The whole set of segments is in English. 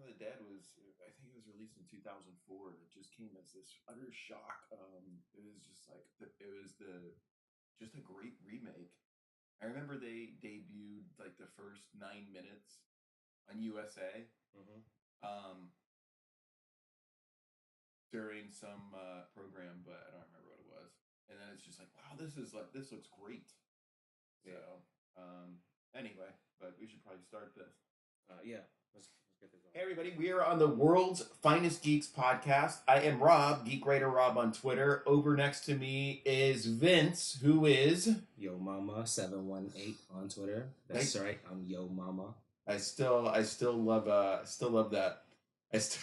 of the Dead was, I think it was released in 2004. It just came as this utter shock. It was just like it was the just a great remake. I remember they debuted like the first 9 minutes on USA Mm-hmm. um, during some program, but I don't remember what it was. And then it's just like, wow, this looks great. So Yeah. anyway, but we should probably start this. Yeah. Let's get this Hey on. everybody, we are on the World's Finest Geeks podcast. I am Rob, Geek Writer Rob on Twitter. Over next to me is Vince, who is Yo Mama 718 on Twitter. That's Thank- right. I'm Yo Mama. I still love that. I still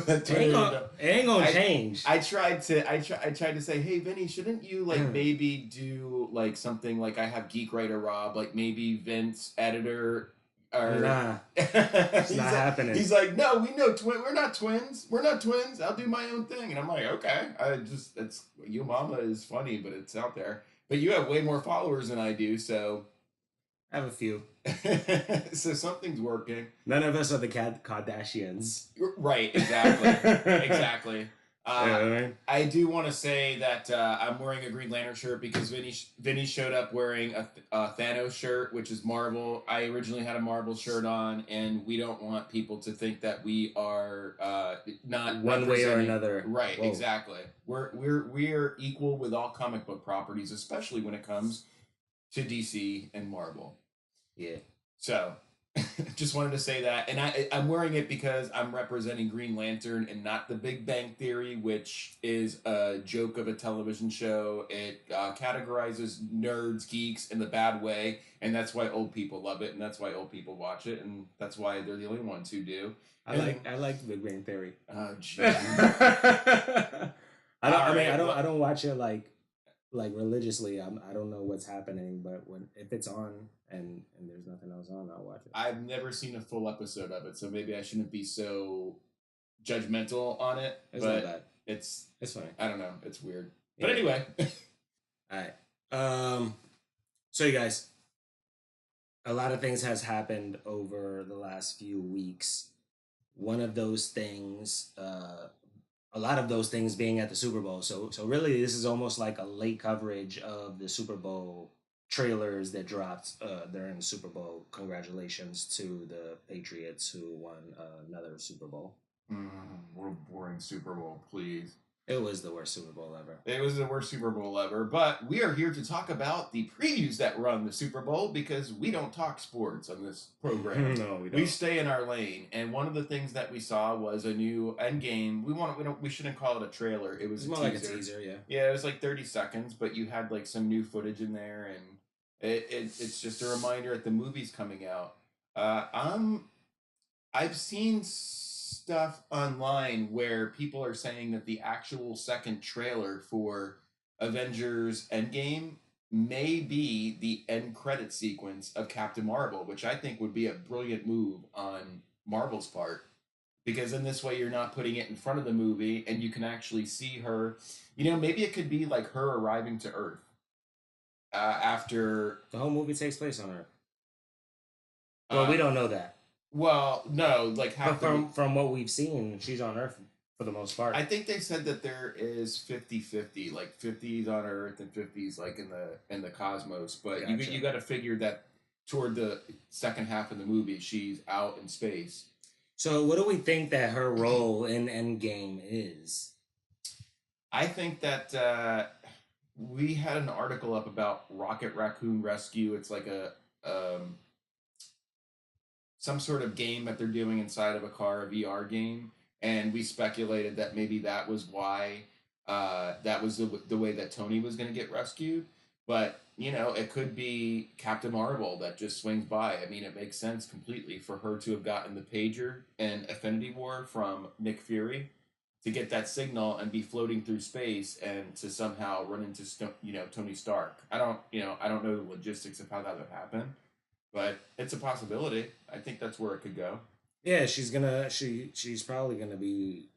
It ain't gonna change. I tried to say, hey Vinny, shouldn't you like maybe do like something like I have Geek Writer Rob, like maybe Vince editor or Nah, it's not happening. He's like, no, we know we're not twins. We're not twins. I'll do my own thing. And I'm like, okay. It's Yo Mama is funny, but it's out there. But you have way more followers than I do, so I have a few. so something's working. None of us are the Kardashians. Right, exactly. Exactly. Yeah, I do want to say that I'm wearing a Green Lantern shirt because Vinny showed up wearing a Thanos shirt, which is Marvel. I originally had a Marvel shirt on, and we don't want people to think that we are not one way or another. Right, whoa. Exactly. We're equal with all comic book properties, especially when it comes to DC and Marvel. Yeah. So just wanted to say that, and I'm wearing it because I'm representing Green Lantern and not The Big Bang Theory, which is a joke of a television show. It categorizes nerds, geeks in the bad way, and that's why old people love it, and that's why old people watch it, and that's why they're the only ones who do. I like The Big Bang Theory. Oh, jeez. I don't watch it like religiously. I don't know what's happening, but if it's on and there's nothing else on, I'll watch it. I've never seen a full episode of it, so maybe I shouldn't be so judgmental on it. It's but not bad. It's fine. I don't know. It's weird. Yeah. But anyway. All right. So you guys, a lot of things has happened over the last few weeks. One of those things, a lot of those things being at the Super Bowl. So really, this is almost like a late coverage of the Super Bowl trailers that dropped during the Super Bowl. Congratulations to the Patriots who won another Super Bowl. What a boring Super Bowl, please. It was the worst Super Bowl ever. It was the worst Super Bowl ever, but we are here to talk about the previews that run the Super Bowl because we don't talk sports on this program. No, we don't. We stay in our lane, and one of the things that we sasaw was a new Endgame. We shouldn't call it a trailer. It was more like a teaser, yeah. Yeah, it was like 30 seconds, but you had like some new footage in there, and it's just a reminder that the movie's coming out. I've seen stuff online where people are saying that the actual second trailer for Avengers Endgame may be the end credit sequence of Captain Marvel, which I think would be a brilliant move on Marvel's part. Because in this way, you're not putting it in front of the movie and you can actually see her. You know, maybe it could be like her arriving to Earth after. The whole movie takes place on Earth. Well, we don't know that. Well, no, like from what we've seen, she's on Earth for the most part. I think they said that there is 50-50, like 50s on Earth and 50s like in the cosmos. But gotcha. you got to figure that toward the second half of the movie, she's out in space. So, what do we think that her role in Endgame is? I think that we had an article up about Rocket Raccoon Rescue. It's like a some sort of game that they're doing inside of a car, a VR game, and we speculated that maybe that was why that was the way that Tony was going to get rescued. But you know, it could be Captain Marvel that just swings by. I mean, it makes sense completely for her to have gotten the pager in Infinity War from Nick Fury to get that signal and be floating through space and to somehow run into Tony Stark. I don't know the logistics of how that would happen. But it's a possibility. I think that's where it could go. Yeah, she's probably gonna be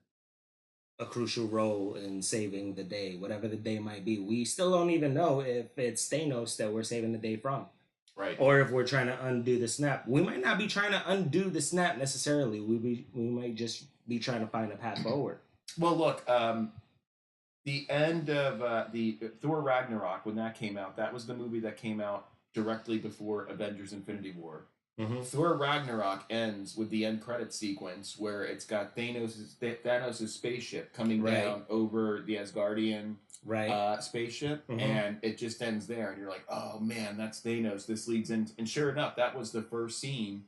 a crucial role in saving the day, whatever the day might be. We still don't even know if it's Thanos that we're saving the day from. Right. or if we're trying to undo the snap. We might not be trying to undo the snap necessarily. We might just be trying to find a path forward. Well, look, the end of the Thor Ragnarok, when that came out, that was the movie that came out directly before Avengers: Infinity War. Mm-hmm. Thor Ragnarok ends with the end credit sequence where it's got Thanos' spaceship coming Right. down over the Asgardian Right. spaceship, Mhm. and it just ends there, and you're like, oh man, that's Thanos. This leads in, and sure enough, that was the first scene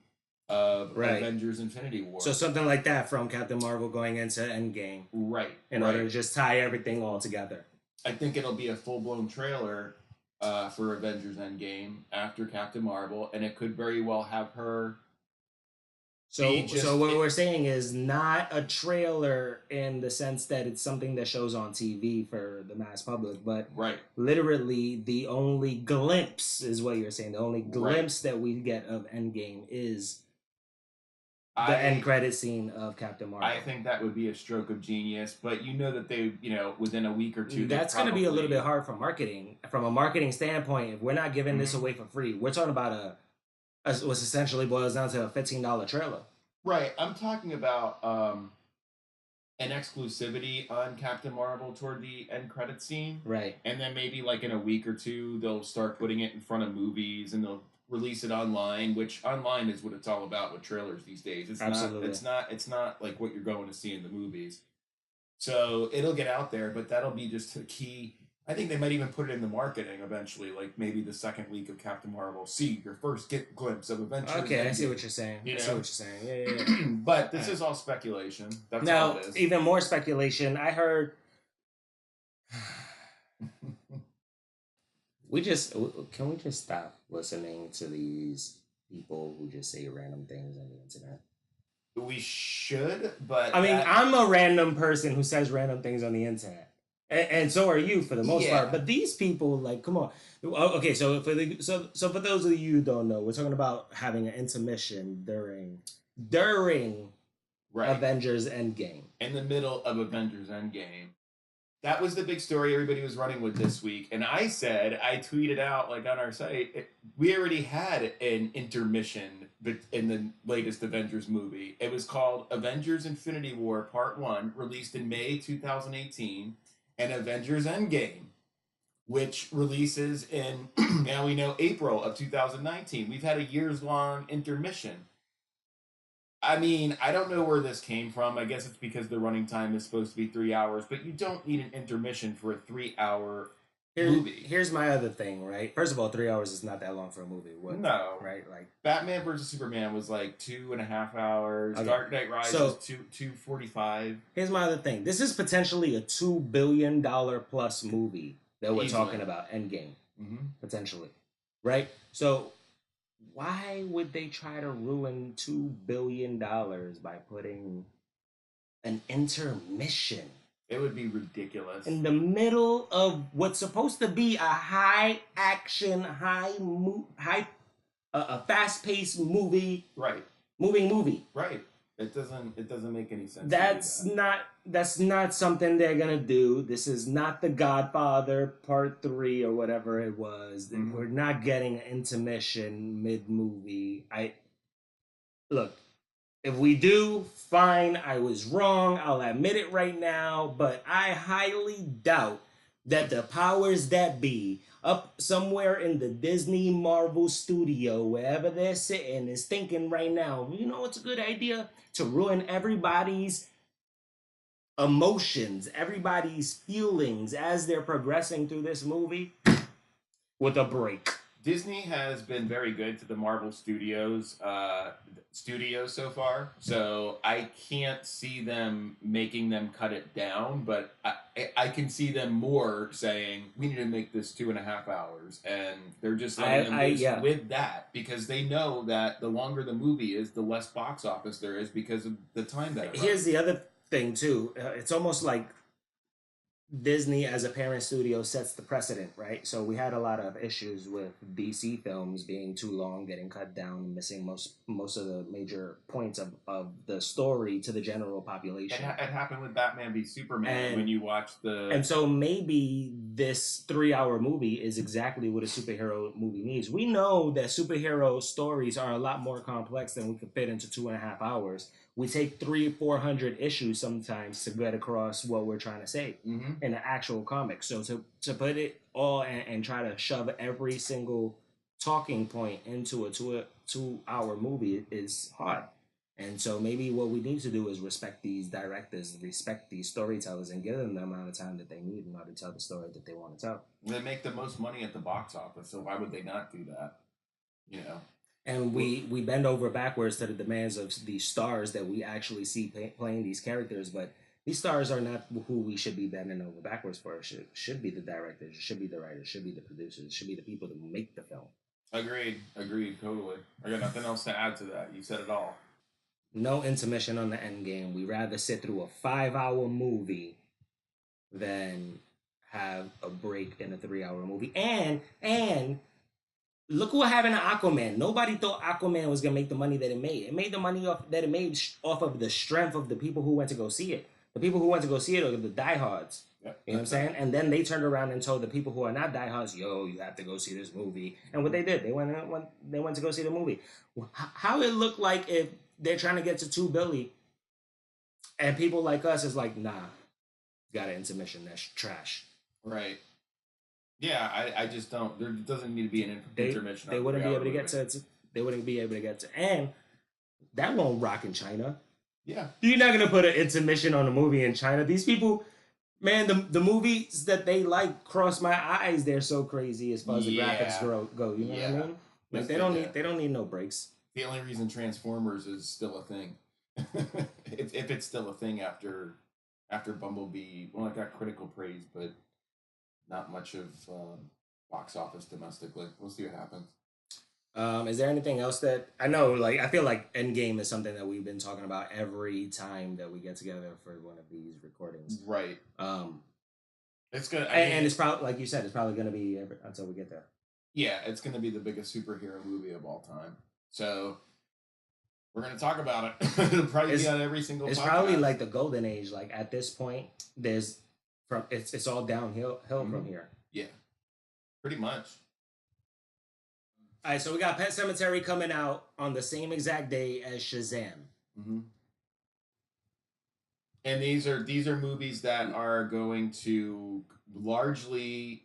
of Right. Avengers: Infinity War. So something like that from Captain Marvel going into Endgame, right, in order to just tie everything all together. I think it'll be a full blown trailer for Avengers Endgame after Captain Marvel, and it could very well have her. So what we're saying is not a trailer in the sense that it's something that shows on TV for the mass public, but Right. literally the only glimpse is what you're saying. The only glimpse that we get of Endgame is the end credit scene of Captain Marvel. I think that would be a stroke of genius, but you know that they, within a week or two, that's going to be a little bit hard for marketing. From a marketing standpoint, if we're not giving this away for free, we're talking about what's essentially boils down to a $15 trailer. Right. I'm talking about an exclusivity on Captain Marvel toward the end credit scene. Right. And then maybe like in a week or two, they'll start putting it in front of movies and they'll release it online, which online is what it's all about with trailers these days. It's Absolutely. It's not like what you're going to see in the movies. So it'll get out there, but that'll be just a key. I think they might even put it in the marketing eventually, like maybe the second week of Captain Marvel. See your first glimpse of Avengers. Okay, I see what you're saying. I see what you're saying. Yeah. But this is all speculation. That's now, all it is. Even more speculation. I heard. Can we just stop listening to these people who just say random things on the internet? We should, but I mean, I'm a random person who says random things on the internet, and so are you for the most part. But these people, like, come on. Okay, so for those of you who don't know, we're talking about having an intermission during Avengers Endgame, in the middle of Avengers Endgame. That was the big story everybody was running with this week. And I tweeted out, like on our site, we already had an intermission in the latest Avengers movie. It was called Avengers Infinity War Part 1, released in May 2018, and Avengers Endgame, which releases in, now we know, April of 2019. We've had a years-long intermission. I mean, I don't know where this came from. I guess it's because the running time is supposed to be 3 hours, but you don't need an intermission for a 3-hour movie. Here's my other thing, right? First of all, 3 hours is not that long for a movie. No. Right? Like Batman vs. Superman was like 2.5 hours. Okay. Dark Knight Rises was 2:45. Here's my other thing. This is potentially a $2 billion plus movie that we're talking about, Endgame. Mm-hmm. Potentially. Right? So why would they try to ruin $2 billion by putting an intermission? It would be ridiculous. In the middle of what's supposed to be a high action, a fast paced movie. Right. Moving movie. Right. It doesn't make any sense. That's not something they're gonna do. This is not The Godfather Part 3 or whatever it was. Mm-hmm. We're not getting an intermission mid movie. Look, if we do, fine. I was wrong. I'll admit it right now. But I highly doubt that the powers that be up somewhere in the Disney Marvel studio, wherever they're sitting, is thinking right now, you know what's a good idea? To ruin everybody's emotions, everybody's feelings as they're progressing through this movie with a break. Disney has been very good to the Marvel Studios so far, so I can't see them making them cut it down, but I can see them more saying, we need to make this 2.5 hours, and they're just letting them loose with that, because they know that the longer the movie is, the less box office there is because of the time that it runs. Here's the other thing, too. It's almost like Disney as a parent studio sets the precedent, right? So we had a lot of issues with DC films being too long, getting cut down, missing most of the major points of the story to the general population. It happened with Batman v Superman And when you watch the. and so maybe this 3 hour movie is exactly what a superhero movie needs. We know that superhero stories are a lot more complex than we could fit into 2.5 hours. We take 400 issues sometimes to get across what we're trying to say Mm-hmm. in an actual comic. So to put it all and try to shove every single talking point into a 2 hour movie is hard. And so maybe what we need to do is respect these directors, respect these storytellers, and give them the amount of time that they need in order to tell the story that they want to tell. They make the most money at the box office, so why would they not do that? You know. And we bend over backwards to the demands of these stars that we actually see playing these characters, but these stars are not who we should be bending over backwards for. It should be the directors, it should be the writers, it should be the producers, it should be the people that make the film. Agreed, totally. I got nothing else to add to that. You said it all. No intermission on the end game. We rather sit through a 5 hour movie than have a break in a 3 hour movie. And look what happened to Aquaman. Nobody thought Aquaman was gonna make the money that it made. It made the money off of the strength of the people who went to go see it. The people who went to go see it are the diehards. Yep. You know what I'm saying? And then they turned around and told the people who are not diehards, "Yo, you have to go see this movie." And what they did, they went to go see the movie. How it looked like if they're trying to get to 2 billion, and people like us is like, nah, got an intermission. That's trash. Right. Yeah, I just don't. There doesn't need to be an intermission. They wouldn't be able to get to. They wouldn't be able to get to. And that won't rock in China. Yeah. You're not gonna put an intermission on a movie in China. These people, man, the movies that they like cross my eyes. They're so crazy as far as the graphics go. You know what I mean? Like they don't need no breaks. The only reason Transformers is still a thing, if it's still a thing after Bumblebee, well, it got critical praise, but not much of box office domestically. We'll see what happens. Is there anything else that I know? Like, I feel like Endgame is something that we've been talking about every time that we get together for one of these recordings. Right. It's gonna, and it's probably like you said, it's probably gonna be until we get there. Yeah, it's gonna be the biggest superhero movie of all time. So we're gonna talk about it. It'll probably be on every single. It's podcast. Probably like the golden age. Like at this point, it's all downhill from here. Yeah, pretty much. All right, so we got Pet Sematary coming out on the same exact day as Shazam. Mm-hmm. And these are movies that are going to largely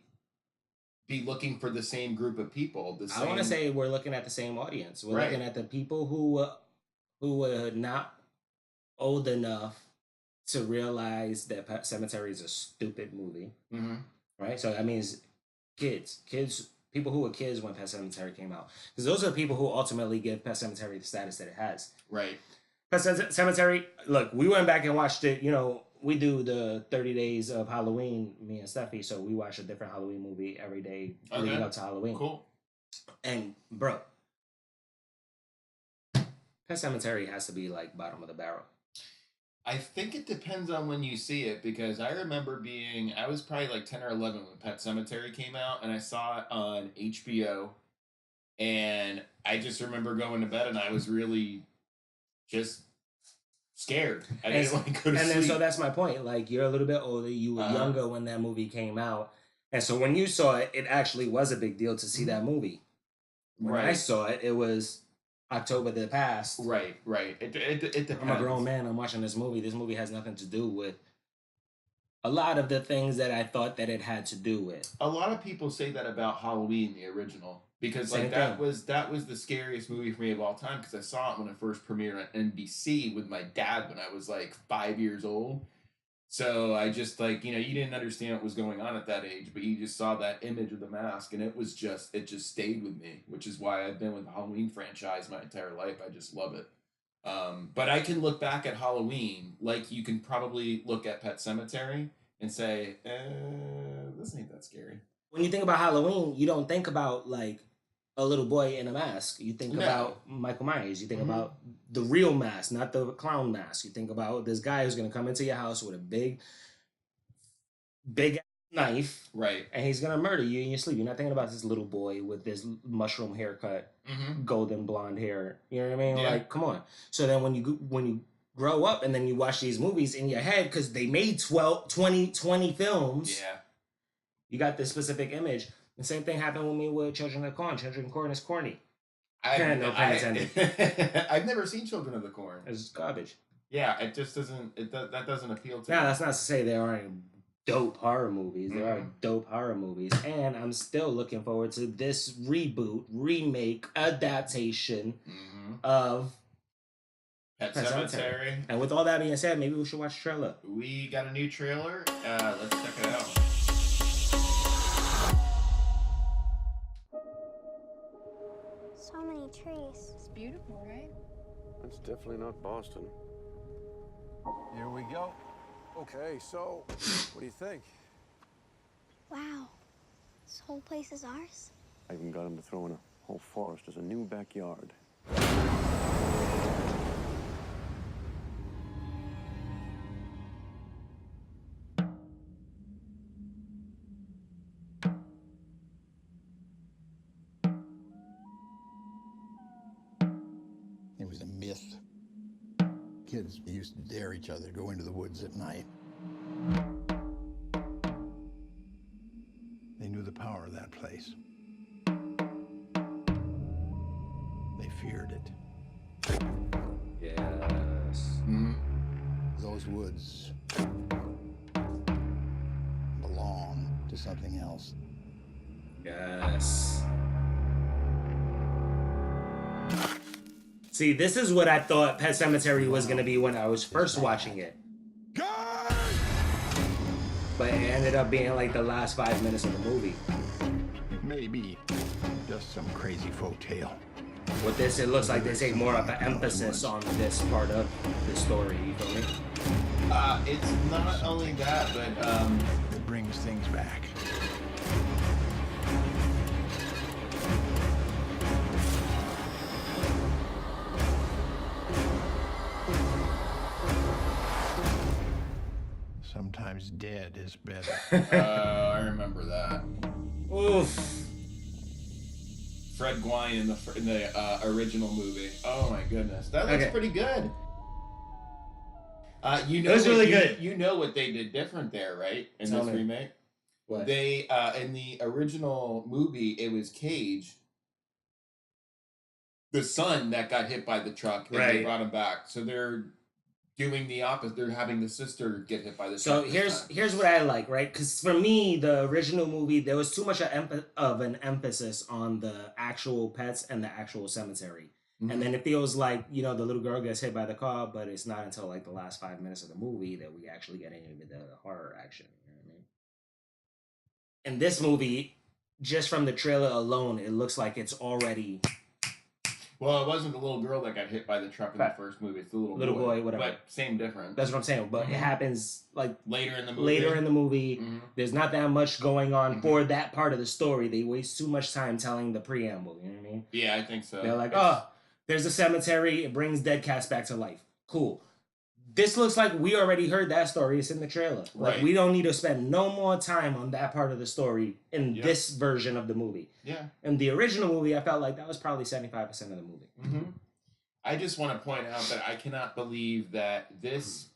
be looking for the same group of people. I want to say we're looking at the same audience. We're looking at the people who were not old enough to realize that Pet Sematary is a stupid movie. Mm-hmm. Right? So that means kids, people who were kids when Pet Sematary came out. Because those are the people who ultimately give Pet Sematary the status that it has. Right. Pet Sematary, look, we went back and watched it. You know, we do the 30 days of Halloween, me and Steffi, so we watch a different Halloween movie every day leading up to Halloween. Cool. And, bro, Pet Sematary has to be, like, bottom of the barrel. I think it depends on when you see it, because I remember I was probably like 10 or 11 when Pet Sematary came out, and I saw it on HBO, and I just remember going to bed, and I was really just scared. I didn't want to go to sleep. And then, so that's my point. Like, you're a little bit older, you were younger when that movie came out, and so when you saw it, it actually was a big deal to see that movie. When I saw it, it was October that passed. Right. It depends. I'm a grown man. I'm watching this movie. This movie has nothing to do with a lot of the things that I thought that it had to do with. A lot of people say that about Halloween, the original, because like that was the scariest movie for me of all time, because I saw it when it first premiered on NBC with my dad when I was like 5 years old. So I just like, you didn't understand what was going on at that age, but you just saw that image of the mask, and it just stayed with me, which is why I've been with the Halloween franchise my entire life. I just love it. But I can look back at Halloween like you can probably look at Pet Sematary and say, this ain't that scary. When you think about Halloween, you don't think about like a little boy in a mask. You think about Michael Myers. You think about the real mask, not the clown mask. You think about this guy who's going to come into your house with a big big knife, Right. and he's gonna murder you in your sleep. You're not thinking about this little boy with this mushroom haircut, golden blonde hair. You know what I mean? Yeah. Like, come on. So then when you grow up and then you watch these movies in your head because they made 20 films. Yeah. You got this specific image. The same thing happened with me with Children of the Corn. Children of the Corn is corny. No pun intended. I've never seen Children of the Corn. It's garbage. Yeah, it just doesn't. That doesn't appeal to me. Now, that's not to say there aren't dope horror movies. There are dope horror movies, and I'm still looking forward to this reboot, remake, adaptation of Pet Sematary. And with all that being said, maybe we should watch the trailer. We got a new trailer. Let's check it out. So many trees. It's beautiful, right? That's definitely not Boston. Here we go. Okay, so what do you think? Wow. This whole place is ours? I even got him to throw in a whole forest as a new backyard. It was a myth. Kids used to dare each other to go into the woods at night. They knew the power of that place. They feared it. Yes. Those woods belong to something else. Yes. See, this is what I thought Pet Sematary was going to be when I was first watching it. But it ended up being like the last 5 minutes of the movie. Maybe just some crazy folk tale. With this, it looks like they take more of an emphasis on this part of the story, you feel me? It's not only that, but It brings things back. Sometimes dead is better. I remember that. Oof. Fred Gwynne in the original movie. Oh my goodness, that looks pretty good. You know, it was really good. You know what they did different there, right? In Tell this me. remake, What? they in the original movie it was Cage, the son that got hit by the truck, and they Right. brought him back. So they're doing the opposite. They're having the sister get hit by the So truck. this time. here's what I like, right? Because for me, the original movie, there was too much of an emphasis on the actual pets and the actual cemetery. And then it feels like, you know, the little girl gets hit by the car, but it's not until like the last 5 minutes of the movie that we actually get into the horror action. You know what I mean? In this movie, just from the trailer alone, it looks like it's already Well, it wasn't the little girl that got hit by the truck in the first movie. It's the little boy, whatever. But same difference. That's what I'm saying. But it happens like later in the movie. later in the movie. There's not that much going on for that part of the story. They waste too much time telling the preamble. You know what I mean? Yeah, I think so. They're like, oh, there's a cemetery. It brings dead cats back to life. Cool. This looks like we already heard that story. It's in the trailer. Like, Right. we don't need to spend no more time on that part of the story in this version of the movie. Yeah. In the original movie, I felt like that was probably 75% of the movie. I just want to point out that I cannot believe that this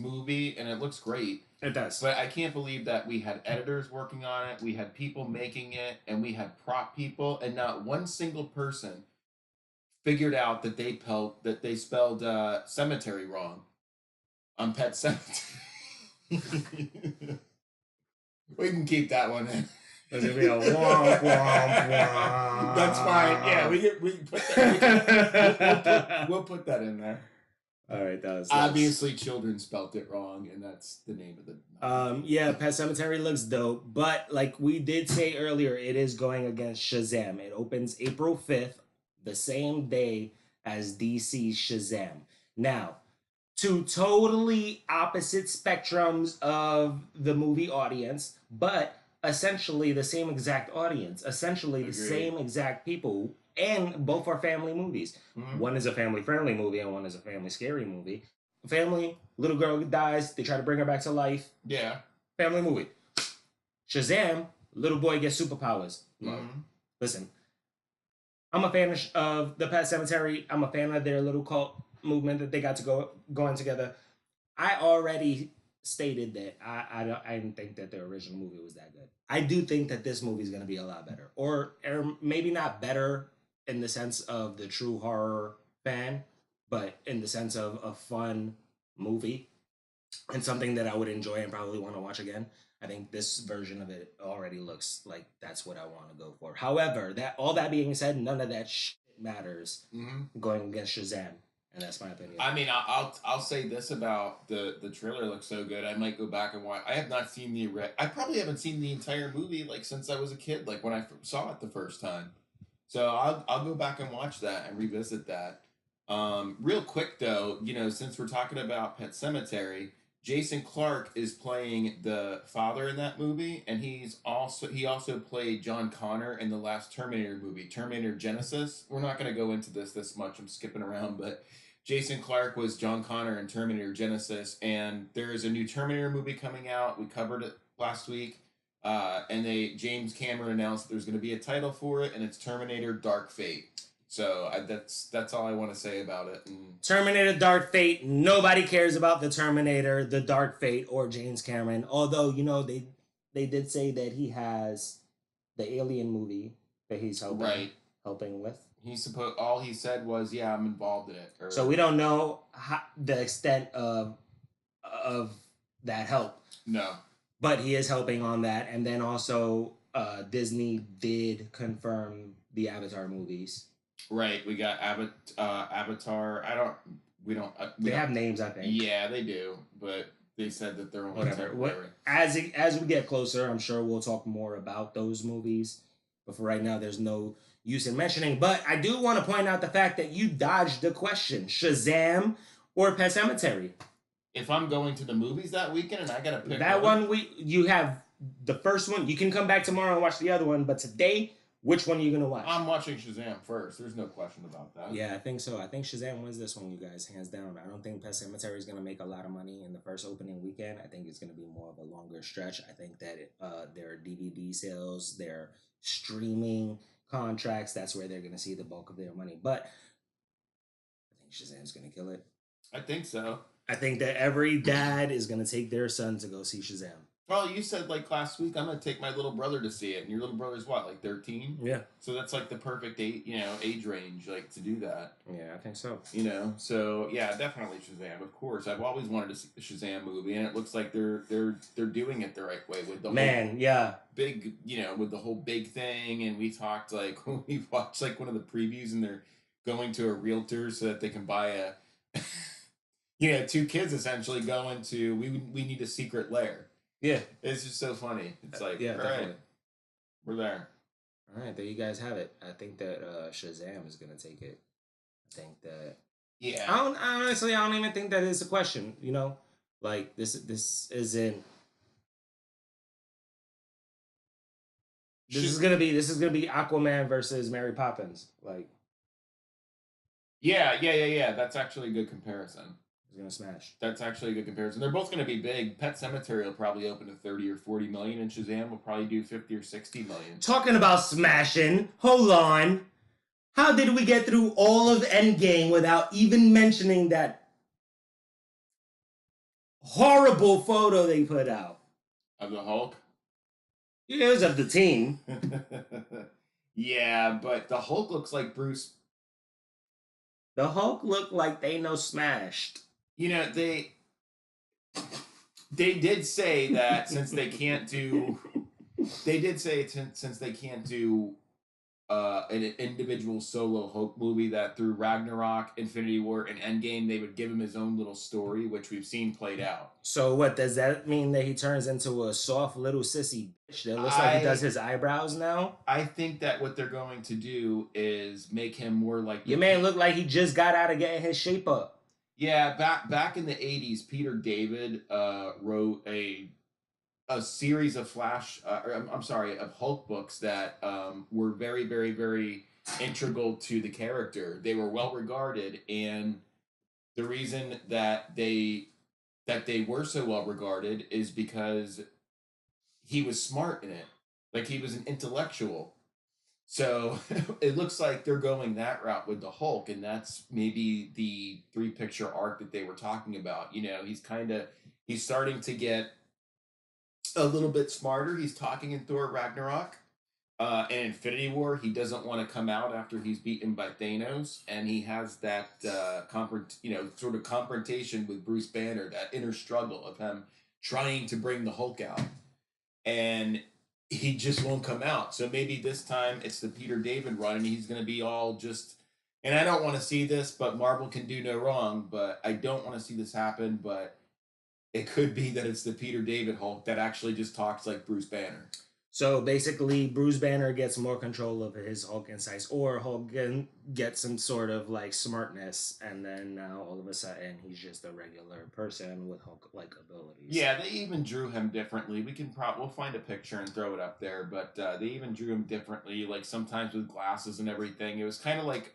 movie, and it looks great. It does. But I can't believe that we had editors working on it, we had people making it, and we had prop people, and not one single person figured out that they spelled cemetery wrong on Pet Sematary. We can keep that one in. There's gonna be a womp womp womp. That's fine. Yeah, we can put that. We'll put that in there. All right, that was Obviously, children spelt it wrong, and that's the name of the. Yeah, Pet Sematary looks dope, but like we did say earlier, it is going against Shazam. It opens April 5th, the same day as DC's Shazam. Now, two totally opposite spectrums of the movie audience, but essentially the same exact audience, essentially the same exact people, and both are family movies. One is a family-friendly movie, and one is a family-scary movie. Family, little girl dies, they try to bring her back to life. Yeah. family movie. Shazam, little boy gets superpowers. Love. Mhm. Listen, I'm a fan of the Pet Cemetery. I'm a fan of their little cult movement that they got to go going together. I already stated that I didn't think that the original movie was that good. I do think that this movie is going to be a lot better, or maybe not better in the sense of the true horror fan, but in the sense of a fun movie and something that I would enjoy and probably want to watch again. I think this version of it already looks like that's what I want to go for. However, that all that being said, none of that shit matters going against Shazam, and that's my opinion. I mean, I'll say this about the trailer looks so good. I might go back and watch. I have not seen I probably haven't seen the entire movie like since I was a kid, like when I saw it the first time. So I'll go back and watch that and revisit that. Real quick though, since we're talking about Pet Cemetery, Jason Clarke is playing the father in that movie, and he also played John Connor in the last Terminator movie, Terminator Genesis. We're not going to go into this much. I'm skipping around, but Jason Clarke was John Connor in Terminator Genesis, and there is a new Terminator movie coming out. We covered it last week, and James Cameron announced there's going to be a title for it, and it's Terminator Dark Fate. So that's all I want to say about it. And Terminator Dark Fate. Nobody cares about the Terminator, the Dark Fate, or James Cameron. Although they did say that he has the Alien movie that he's helping with. All he said was, "Yeah, I'm involved in it." So we don't know the extent of that help. No, but he is helping on that, and then also Disney did confirm the Avatar movies. Right, we got Avatar. They have names, I think. Yeah, they do, but they said that they're only whatever. temporary. As we get closer, I'm sure we'll talk more about those movies. But for right now, there's no use in mentioning. But I do want to point out the fact that you dodged the question: Shazam or Pet Cemetery. If I'm going to the movies that weekend and I gotta pick that one, you have the first one. You can come back tomorrow and watch the other one. But today, which one are you gonna watch? I'm watching Shazam first. There's no question about that. Yeah, I think so. I think Shazam wins this one, you guys, hands down. I don't think Pet Cemetery is gonna make a lot of money in the first opening weekend. I think it's gonna be more of a longer stretch. I think that their DVD sales, their streaming contracts, that's where they're gonna see the bulk of their money. But I think Shazam's gonna kill it. I think so. I think that every dad is gonna take their son to go see Shazam. Well, you said like last week, I'm gonna take my little brother to see it, and your little brother's what, like 13? Yeah. So that's like the perfect age range, like to do that. Yeah, I think so. So yeah, definitely Shazam. Of course, I've always wanted to see the Shazam movie, and it looks like they're doing it the right way with the whole big, with the whole big thing. And we talked like when we watched like one of the previews, and they're going to a realtor so that they can buy a. Two kids essentially going to we need a secret lair. Yeah. It's just so funny. It's like, yeah, all definitely. right, we're there. All right, there you guys have it. I think that Shazam is gonna take it. I think that. Yeah. I don't even think that is a question. Like this isn't. This is gonna be Aquaman versus Mary Poppins. Like. Yeah. That's actually a good comparison. Gonna smash. That's actually a good comparison. They're both going to be big. Pet Cemetery will probably open to 30 or 40 million, and Shazam will probably do 50 or 60 million. Talking about smashing, hold on. How did we get through all of Endgame without even mentioning that horrible photo they put out? Of the Hulk? It was of the team. Yeah, but the Hulk looks like Bruce. The Hulk looked like Thanos smashed. They did say that since they can't do an individual solo Hulk movie, that through Ragnarok, Infinity War, and Endgame they would give him his own little story, which we've seen played out. So what, does that mean that he turns into a soft little sissy bitch that looks like he does his eyebrows now? I think that what they're going to do is make him more like your man look like he just got out of getting his shape up. Yeah, back in the 80s, Peter David wrote a series of of Hulk books that were very, very, very integral to the character. They were well regarded, and the reason that they were so well regarded is because he was smart in it. Like he was an intellectual. So it looks like they're going that route with the Hulk, and that's maybe the three picture arc that they were talking about. You know, he's starting to get a little bit smarter. He's talking in Thor Ragnarok. In Infinity War, he doesn't want to come out after he's beaten by Thanos, and he has that sort of confrontation with Bruce Banner, that inner struggle of him trying to bring the Hulk out, and he just won't come out. So maybe this time it's the Peter David run, and he's going to be all just. And I don't want to see this, but Marvel can do no wrong. But I don't want to see this happen. But it could be that it's the Peter David Hulk that actually just talks like Bruce Banner. So basically, Bruce Banner gets more control of his Hulk insights, or Hulk gets some sort of like smartness, and then now all of a sudden he's just a regular person with Hulk-like abilities. Yeah, they even drew him differently. We'll find a picture and throw it up there, but they even drew him differently, like sometimes with glasses and everything. It was kind of like,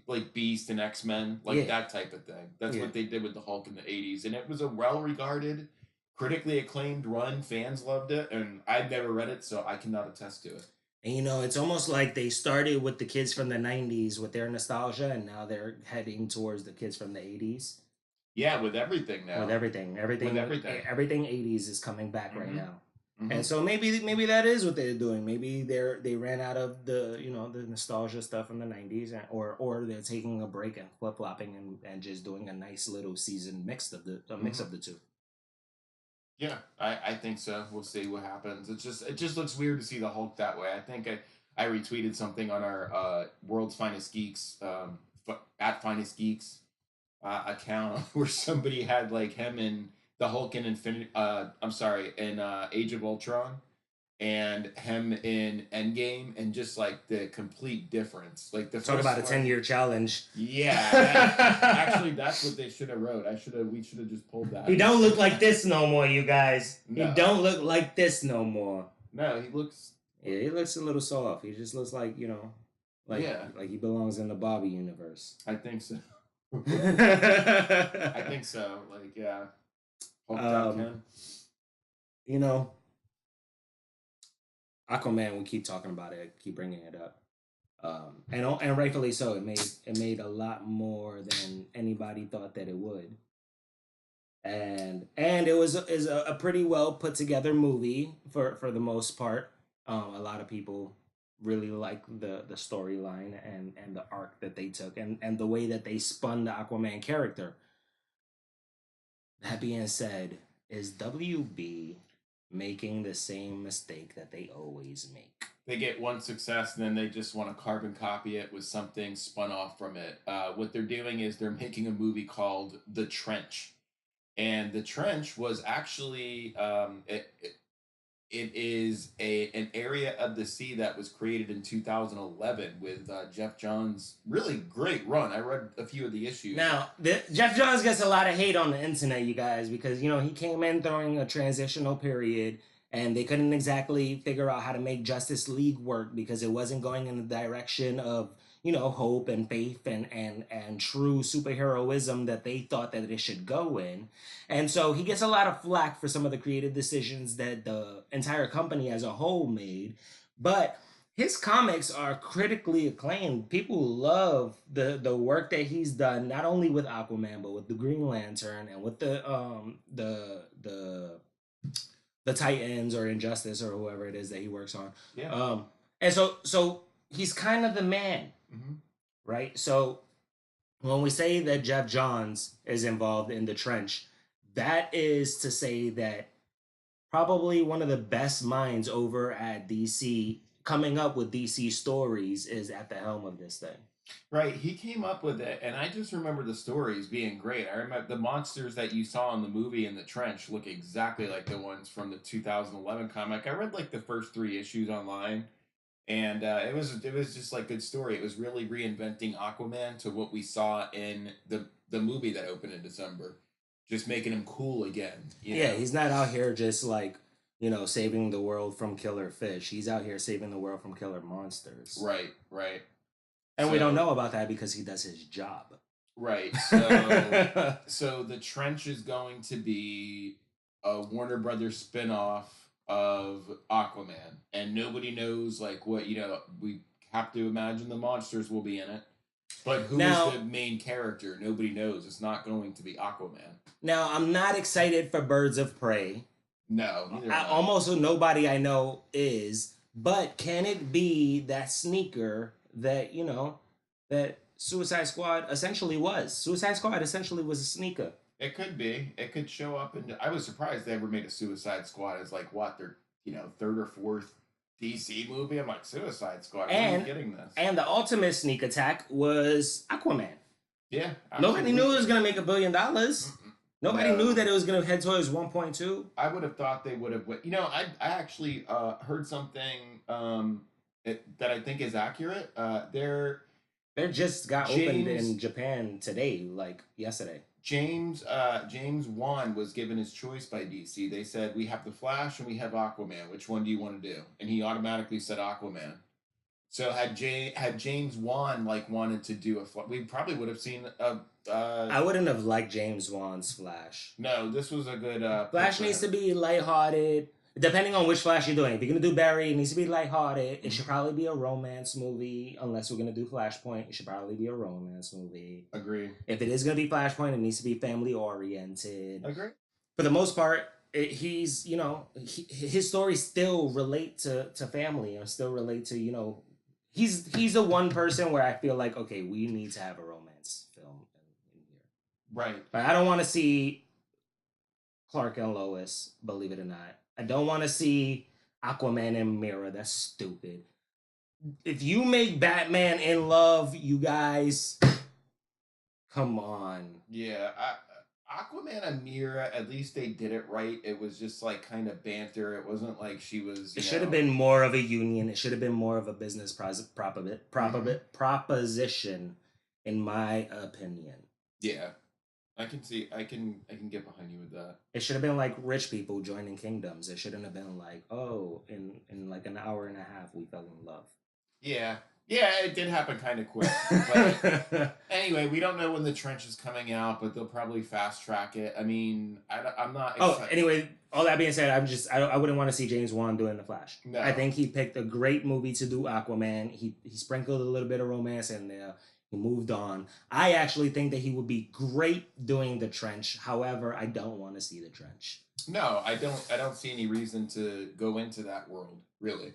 like Beast and X-Men, like that type of thing. That's what they did with the Hulk in the 80s, and it was a well-regarded, critically acclaimed run. Fans loved it, and I've never read it, so I cannot attest to it. And it's almost like they started with the kids from the 90s with their nostalgia, and now they're heading towards the kids from the 80s. Yeah, with everything now. With everything 80s is coming back right now. Mm-hmm. And so maybe that is what they're doing. Maybe they ran out of the the nostalgia stuff from the 90s, or they're taking a break and flip-flopping and just doing a nice little season mix of the two. Yeah, I think so. We'll see what happens. It just looks weird to see the Hulk that way. I think I retweeted something on our World's Finest Geeks at Finest Geeks account where somebody had like him in the Hulk in Age of Ultron, and him in Endgame, and just like the complete difference. Like the talk about a 10-year challenge. Yeah, actually, that's what they should have wrote. We should have just pulled that. He don't look like this no more, you guys. No. He don't look like this no more. No, he looks. Yeah, he looks a little soft. He just looks like like he belongs in the Bobby universe. I think so. I think so. Like, yeah. Aquaman, we keep talking about it, keep bringing it up, and rightfully so. It made a lot more than anybody thought that it would, and is a pretty well put together movie for the most part. A lot of people really like the storyline and the arc that they took, and the way that they spun the Aquaman character. That being said, is WB making the same mistake that they always make? They get one success and then they just want to carbon copy it with something spun off from it. What they're doing is they're making a movie called The Trench. And The Trench was actually it is an area of the sea that was created in 2011 with Jeff Johns' really great run. I read a few of the issues. Now, Jeff Johns gets a lot of hate on the internet, you guys, because, he came in during a transitional period and they couldn't exactly figure out how to make Justice League work because it wasn't going in the direction of, hope and faith and true superheroism that they thought that it should go in. And so he gets a lot of flack for some of the creative decisions that the entire company as a whole made. But his comics are critically acclaimed. People love the work that he's done, not only with Aquaman, but with the Green Lantern and with the Titans or Injustice or whoever it is that he works on. Yeah. And so he's kind of the man. Mm-hmm. Right? So when we say that Jeff Johns is involved in The Trench, that is to say that probably one of the best minds over at DC coming up with DC stories is at the helm of this thing. Right, he came up with it, and I just remember the stories being great. I remember the monsters that you saw in the movie in The Trench look exactly like the ones from the 2011 comic. I read like the first 3 issues online. And it was just like good story. It was really reinventing Aquaman to what we saw in the movie that opened in December, just making him cool again. Yeah, he's not out here just like saving the world from killer fish. He's out here saving the world from killer monsters. Right. And we don't know about that because he does his job. Right. So, so The Trench is going to be a Warner Brothers spinoff of Aquaman, and nobody knows like what we have to imagine the monsters will be in it, but who is Now- the main character? Nobody knows. It's not going to be Aquaman. Now, I'm not excited for Birds of Prey. No, neither am I. Almost nobody I know is. But can it be that sneaker that, that Suicide Squad essentially was? Suicide Squad essentially was a sneaker. It could be. It could show up, and I was surprised they ever made a Suicide Squad as like what their third or fourth DC movie. I'm like Suicide Squad. When are you getting this? And the ultimate sneak attack was Aquaman. Yeah, Nobody knew it was absolutely. going to make $1 billion. Nobody No. knew that it was going to head towards 1.2. I would have thought they would have. I actually heard something that I think is accurate. They just got opened James- in Japan today, like yesterday. James Wan was given his choice by DC. They said we have the Flash and we have Aquaman. Which one do you want to do? And he automatically said Aquaman. So had James Wan like wanted to do we probably would have seen a. I wouldn't have liked James Wan's Flash. No, this was a good. Flash needs to be lighthearted. Depending on which Flash you're doing. If you're going to do Barry, it needs to be lighthearted. It should probably be a romance movie. Unless we're going to do Flashpoint, it should probably be a romance movie. Agree. If it is going to be Flashpoint, it needs to be family oriented. Agree. For the most part, he's, his stories still relate to family or still relate to, he's the one person where I feel like, okay, we need to have a romance film in here. Right. But I don't want to see Clark and Lois, believe it or not. I don't want to see Aquaman and Mira. That's stupid. If you make Batman in love, you guys, come on. Yeah. Aquaman and Mira, at least they did it right. It was just like kind of banter. It wasn't like she was. It should have been more of a union. It should have been more of a business proposition, in my opinion. Yeah. I can get behind you with that. It should have been like rich people joining kingdoms. It shouldn't have been like, oh, in like an hour and a half we fell in love. Yeah. Yeah, it did happen kind of quick. But anyway, we don't know when the trench is coming out, but they'll probably fast track it. I mean, I'm not. Anyway, all that being said, I wouldn't want to see James Wan doing the Flash. No. I think he picked a great movie to do Aquaman. He sprinkled a little bit of romance in there. He moved on. I actually think that he would be great doing the trench. However, I don't want to see the trench. No, I don't see any reason to go into that world, really.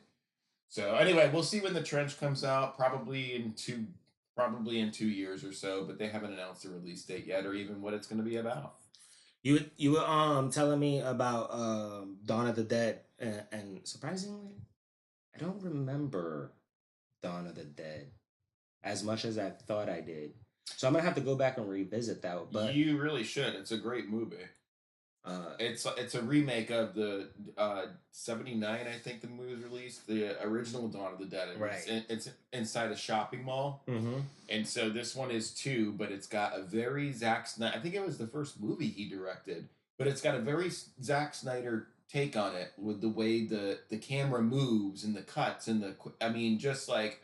So anyway, we'll see when the trench comes out. Probably in 2 years or so, but they haven't announced a release date yet, or even what it's going to be about. You were telling me about Dawn of the Dead, and surprisingly, I don't remember Dawn of the Dead as much as I thought I did. So I'm gonna have to go back and revisit that. But You really should. It's a great movie. It's a remake of the '79, I think the movie was released. The original Dawn of the Dead. It's inside a shopping mall, and so this one is too. But it's got a very Zack Snyder. I think it was the first movie he directed, but it's got a very Zack Snyder take on it with the way the camera moves and the cuts and just like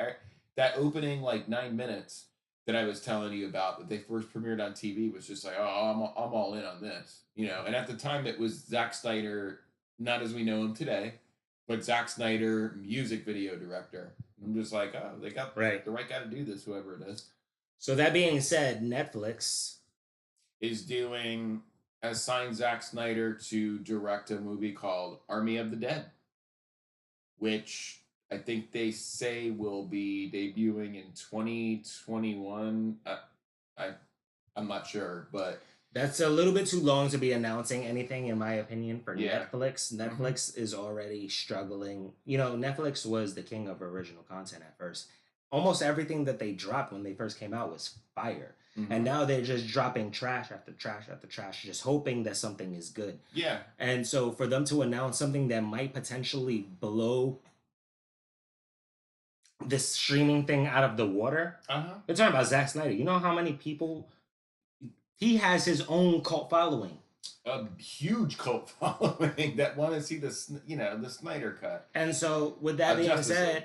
that opening like 9 minutes that I was telling you about that they first premiered on TV was just like, oh, I'm all in on this, And at the time, it was Zack Snyder, not as we know him today, but Zack Snyder, music video director. I'm just like, oh, they got the right guy to do this, whoever it is. So that being said, Netflix has signed Zack Snyder to direct a movie called Army of the Dead, which I think they say will be debuting in 2021. I'm not sure, but that's a little bit too long to be announcing anything, in my opinion, for Yeah. Netflix. Netflix is already struggling. Netflix was the king of original content at first. Almost everything that they dropped when they first came out was fire. And now they're just dropping trash after trash after trash, just hoping that something is good. Yeah. And so for them to announce something that might potentially blow this streaming thing out of the water. They're talking about Zack Snyder. You know how many people he has his own cult following. A huge cult following that want to see the Snyder cut. And so with that being Justice said, League.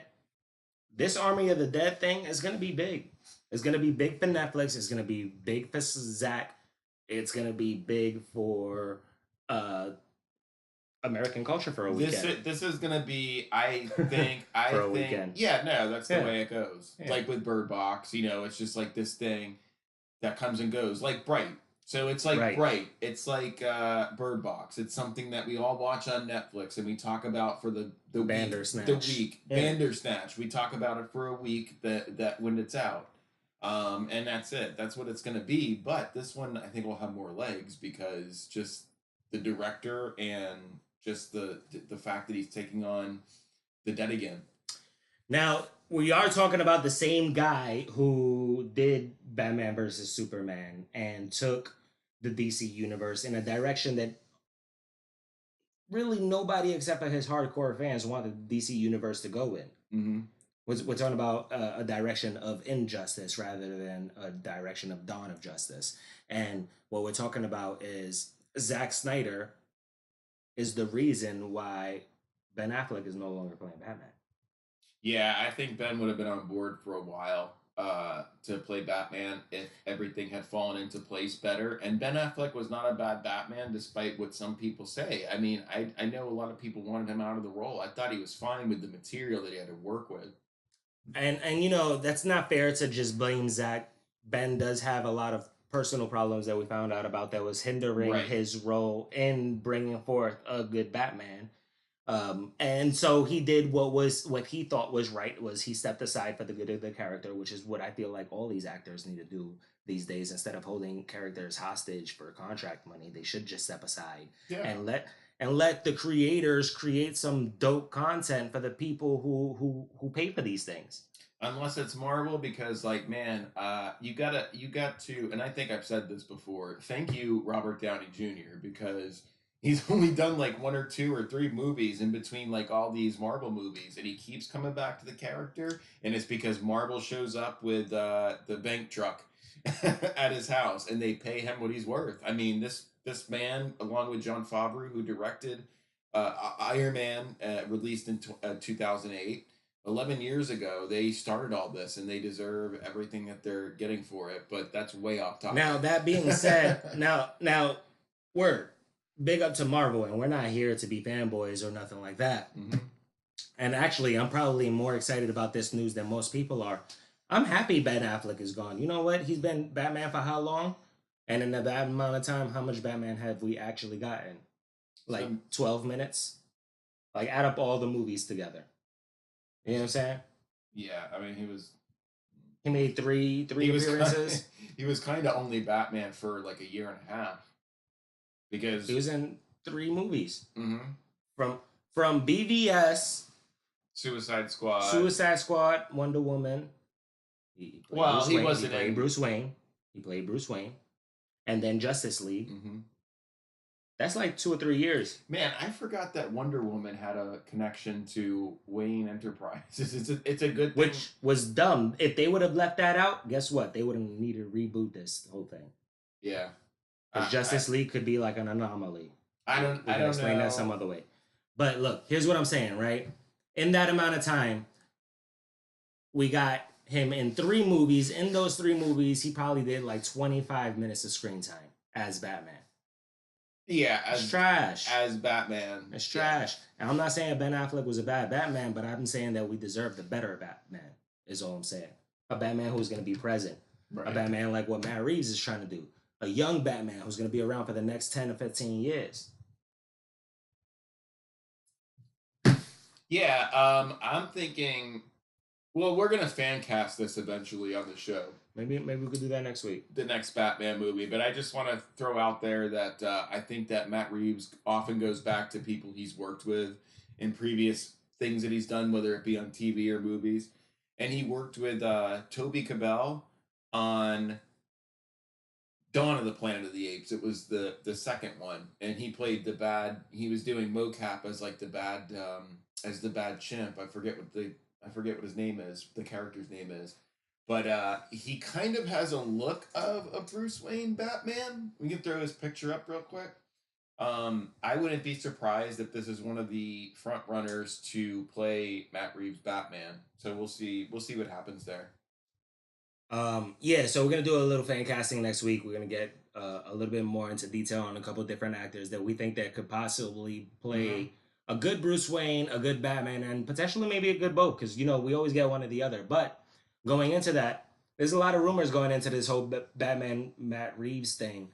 this Army of the Dead thing is going to be big. It's going to be big for Netflix. It's going to be big for Zack. It's going to be big for American culture for a weekend. This is gonna be, I think, For a weekend. yeah, no, that's the Yeah. way it goes. Yeah. Like with Bird Box, it's just like this thing that comes and goes, like Bright. So it's like Right. Bright. It's like Bird Box. It's something that we all watch on Netflix and we talk about for the Bandersnatch. The week. Yeah. Bandersnatch. We talk about it for a week that when it's out. And that's it. That's what it's gonna be. But this one I think will have more legs because just the director and just the fact that he's taking on the dead again. Now, we are talking about the same guy who did Batman versus Superman and took the DC universe in a direction that really nobody except for his hardcore fans wanted the DC universe to go in. Mm-hmm. We're talking about a direction of injustice rather than a direction of dawn of justice. And what we're talking about is Zack Snyder is the reason why Ben Affleck is no longer playing Batman. Yeah, I think Ben would have been on board for a while to play Batman if everything had fallen into place better. And Ben Affleck was not a bad Batman, despite what some people say. I mean, I know a lot of people wanted him out of the role. I thought he was fine with the material that he had to work with. And that's not fair to just blame Zach. Ben does have a lot of personal problems that we found out about that was hindering Right. his role in bringing forth a good Batman. And so he did what he thought was right, was he stepped aside for the good of the character, which is what I feel like all these actors need to do these days. Instead of holding characters hostage for contract money, they should just step aside and let the creators create some dope content for the people who pay for these things. Unless it's Marvel, because like, man, you got to, and I think I've said this before. Thank you, Robert Downey Jr., because he's only done like 1 or 2 or 3 movies in between like all these Marvel movies, and he keeps coming back to the character, and it's because Marvel shows up with the bank truck at his house, and they pay him what he's worth. I mean, this man, along with Jon Favreau, who directed Iron Man, released in 2008. 11 years ago, they started all this, and they deserve everything that they're getting for it. But that's way off topic. Now that being said, now, word, big up to Marvel, and we're not here to be fanboys or nothing like that. Mm-hmm. And actually, I'm probably more excited about this news than most people are. I'm happy Ben Affleck is gone. You know what? He's been Batman for how long? And in that amount of time, how much Batman have we actually gotten? Like 12 minutes? Like, add up all the movies together. You know what I'm saying? Yeah, I mean, He made three appearances. He was kind of only Batman for like a year and a half. Because He was in 3 movies. Mm-hmm. From BVS, Suicide Squad, Wonder Woman. He played Bruce Wayne. He played Bruce Wayne. And then Justice League. Mm-hmm. That's like 2 or 3 years. Man, I forgot that Wonder Woman had a connection to Wayne Enterprises. It's a good thing. Which was dumb. If they would have left that out, guess what? They would have needed to reboot this whole thing. Yeah. Because Justice League could be like an anomaly. I don't explain know. that some other way. But look, here's what I'm saying, right? In that amount of time, we got him in 3 movies. In those 3 movies, he probably did like 25 minutes of screen time as Batman. Yeah, It's trash. As Batman. It's trash. And I'm not saying Ben Affleck was a bad Batman, but I'm saying that we deserve the better Batman, is all I'm saying. A Batman who's going to be present. Right. A Batman like what Matt Reeves is trying to do. A young Batman who's going to be around for the next 10 or 15 years. Yeah, I'm thinking, well, we're going to fan cast this eventually on the show. Maybe we could do that next week. The next Batman movie, but I just want to throw out there that I think that Matt Reeves often goes back to people he's worked with in previous things that he's done, whether it be on TV or movies. And he worked with Toby Cabell on Dawn of the Planet of the Apes. It was the second one, and he played he was doing mocap as like the bad chimp. I forget what his name is. The character's name is. But he kind of has a look of a Bruce Wayne Batman. We can throw his picture up real quick. I wouldn't be surprised if this is one of the front runners to play Matt Reeves' Batman. So we'll see what happens there. Yeah, so we're gonna do a little fan casting next week. We're gonna get a little bit more into detail on a couple different actors that we think that could possibly play a good Bruce Wayne, a good Batman, and potentially maybe a good both, because we always get one or the other. But going into that, there's a lot of rumors going into this whole Batman Matt Reeves thing.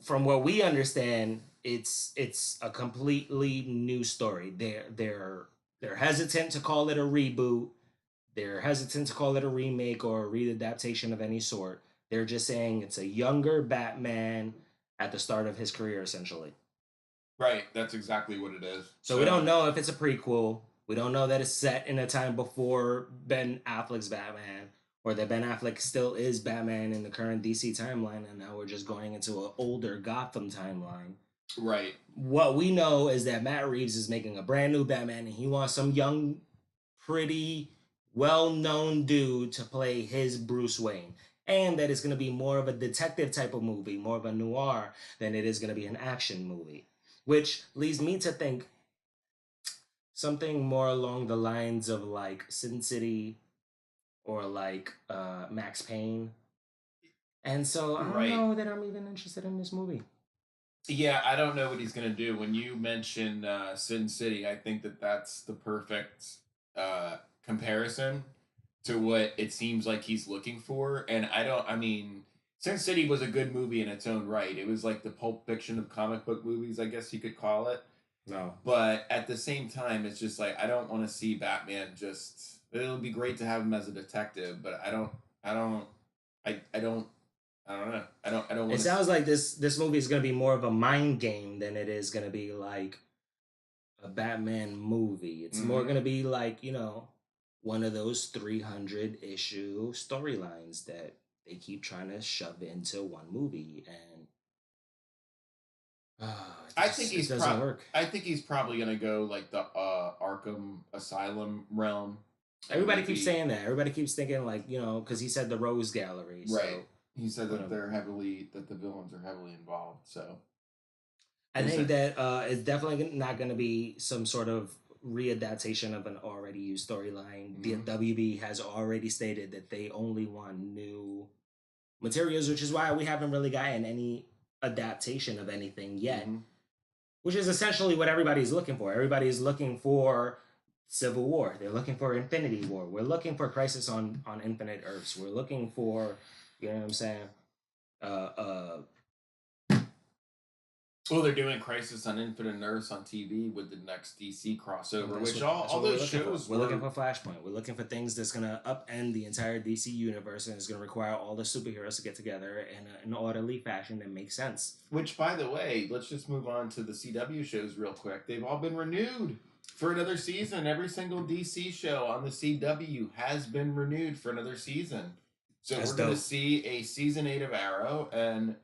From what we understand, it's a completely new story. They're hesitant to call it a reboot. They're hesitant to call it a remake or a readaptation of any sort. They're just saying it's a younger Batman at the start of his career, essentially. Right, that's exactly what it is. So we don't know if it's a prequel. We don't know that it's set in a time before Ben Affleck's Batman, or that Ben Affleck still is Batman in the current DC timeline, and now we're just going into an older Gotham timeline. Right. What we know is that Matt Reeves is making a brand new Batman, and he wants some young, pretty, well-known dude to play his Bruce Wayne. And that it's going to be more of a detective type of movie, more of a noir, than it is going to be an action movie. Which leads me to think something more along the lines of like Sin City or like Max Payne. And so I don't know that I'm even interested in this movie. Yeah, I don't know what he's going to do. When you mention Sin City, I think that's the perfect comparison to what it seems like he's looking for. And Sin City was a good movie in its own right. It was like the Pulp Fiction of comic book movies, I guess you could call it. No. But at the same time, it's just like, I don't want to see Batman just... It'll be great to have him as a detective, but I don't know. I don't want It sounds like this movie is going to be more of a mind game than it is going to be like a Batman movie. It's more going to be like, one of those 300 issue storylines that they keep trying to shove into one movie, and I think it doesn't work. I think he's probably gonna go like the Arkham Asylum realm. Everybody keeps saying that. Everybody keeps thinking like, because he said the Rose Gallery. Right. So, he said that that the villains are heavily involved. So I think that it's definitely not going to be some sort of readaptation of an already used storyline. The WB has already stated that they only want new materials, which is why we haven't really gotten any adaptation of anything yet, which is essentially what everybody's looking for. Everybody's looking for Civil War. They're looking for Infinity War. We're looking for Crisis on Infinite Earths. We're looking for, you know what I'm saying? Well, they're doing Crisis on Infinite Earths on TV with the next DC crossover, That's which what all those shows. We're looking for Flashpoint. We're looking for things that's gonna upend the entire DC universe, and it's gonna require all the superheroes to get together in an orderly fashion that makes sense. Which, by the way, let's just move on to the CW shows real quick. They've all been renewed for another season. Every single DC show on the CW has been renewed for another season. So we're going to see a season 8 of Arrow, and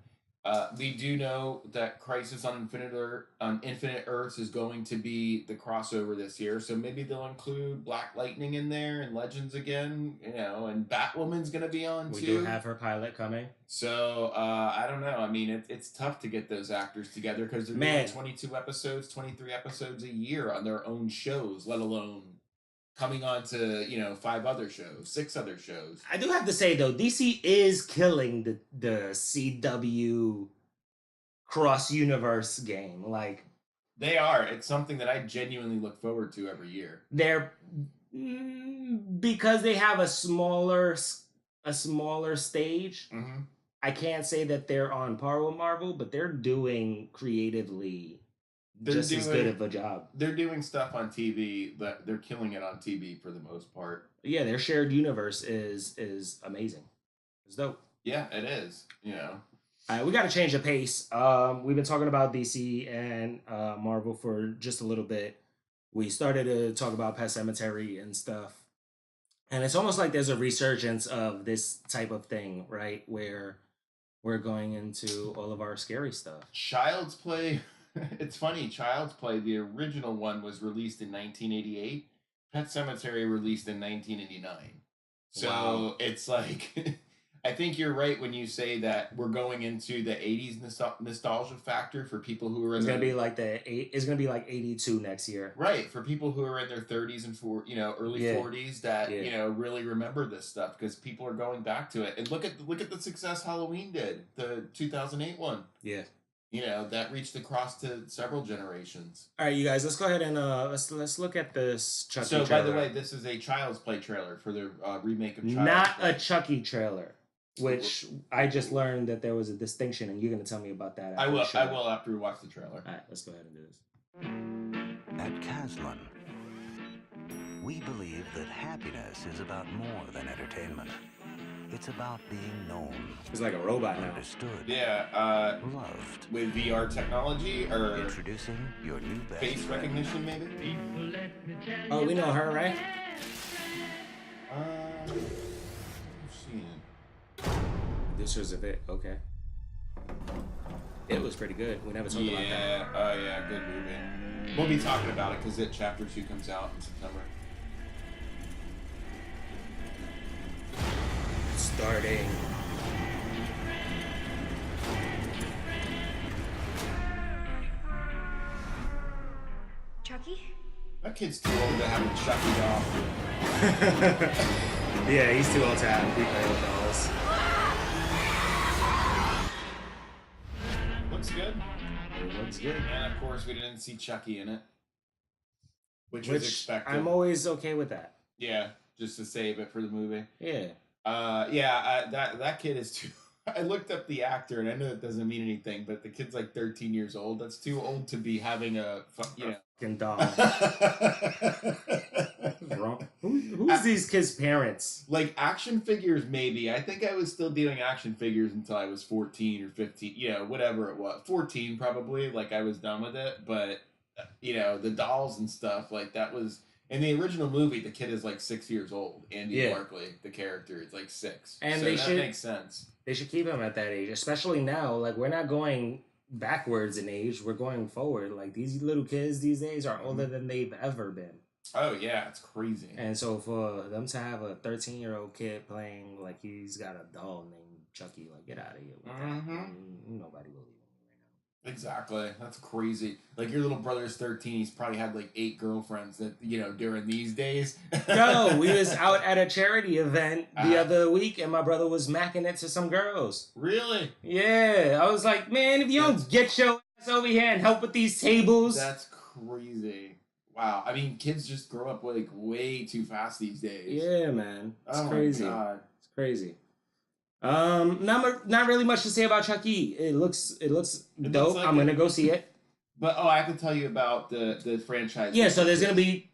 we do know that Crisis on Infinite Earths is going to be the crossover this year. So maybe they'll include Black Lightning in there and Legends again, and Batwoman's going to be on too. We do have her pilot coming. So I don't know. I mean, it's tough to get those actors together because they're doing 22 episodes, 23 episodes a year on their own shows, let alone coming on to 5 other shows, 6 other shows. I do have to say though, DC is killing the CW cross universe game. Like they are. It's something that I genuinely look forward to every year. They're because they have a smaller stage. I can't say that they're on par with Marvel, but they're doing creatively as good of a job. They're doing stuff on TV that they're killing it on TV for the most part. Yeah, their shared universe is amazing. It's dope. Yeah, it is. All right, we got to change the pace. We've been talking about DC and Marvel for just a little bit. We started to talk about Pet Sematary and stuff. And it's almost like there's a resurgence of this type of thing, right? Where we're going into all of our scary stuff. Child's Play. It's funny. Child's Play, the original one, was released in 1988. Pet Sematary released in 1989. So It's like... I think you're right when you say that we're going into the '80s nostalgia factor for people who are in It's gonna their, be like It's gonna be like 82 next year. right, for people who are in their 30s and early Yeah. 40s that Yeah. really remember this stuff because people are going back to it. And look at the success Halloween did, the 2008 one. Yeah. That reached across to several generations. All right, you guys. Let's go ahead and let's look at this Chucky. So, by the trailer. way, this is a Child's Play trailer for the remake of Child's Not Play. a Chucky trailer, which I just learned that there was a distinction, and you're gonna tell me about that. I after will. the show. I will after we watch the trailer. All right, let's go ahead and do this. At Caslin, we believe that happiness is about more than entertainment. It's about being known, It's like a robot now. understood, Yeah, loved. with VR technology or Introducing your new best face friend. recognition, maybe. Oh, we know her, right? I've seen it. This was a bit okay. It was pretty good. We never talked about that. Yeah, oh yeah, good movie. We'll be talking about it because Chapter 2 comes out in September. Starting. Chucky? That kid's too old to have a Chucky doll. Yeah, he's too old to have be playing with dolls. Looks good. It looks good. And of course, we didn't see Chucky in it, which was expected. I'm always okay with that. Yeah, just to save it for the movie. Yeah. That kid is too. I looked up the actor, and I know it doesn't mean anything, but the kid's like 13 years old. That's too old to be having Fucking doll. What's wrong? Who's these kids' parents? Like action figures, maybe. I think I was still doing action figures until I was 14 or 15. Whatever it was. 14 probably. Like I was done with it, but the dolls and stuff like that was. In the original movie, the kid is like 6 years old. Andy Barclay, the character, is like 6. And so that makes sense. They should keep him at that age, especially now. Like we're not going backwards in age; we're going forward. Like these little kids these days are older than they've ever been. Oh yeah, it's crazy. And so for them to have a 13-year-old kid playing like he's got a doll named Chucky, like get out of here with that. Nobody will leave him right now. Exactly. That's crazy. Like your little brother's 13. He's probably had like 8 girlfriends that during these days. No, we was out at a charity event the other week, and my brother was macking it to some girls. Really? Yeah, I was like, man, if you don't get your ass over here and help with these tables. That's crazy. Wow. I mean, kids just grow up like way too fast these days. Yeah, man. It's crazy. My God. It's crazy. Not really much to say about Chucky. It looks dope. like I'm gonna go see it. But I have to tell you about the franchise. Yeah, so there's gonna be.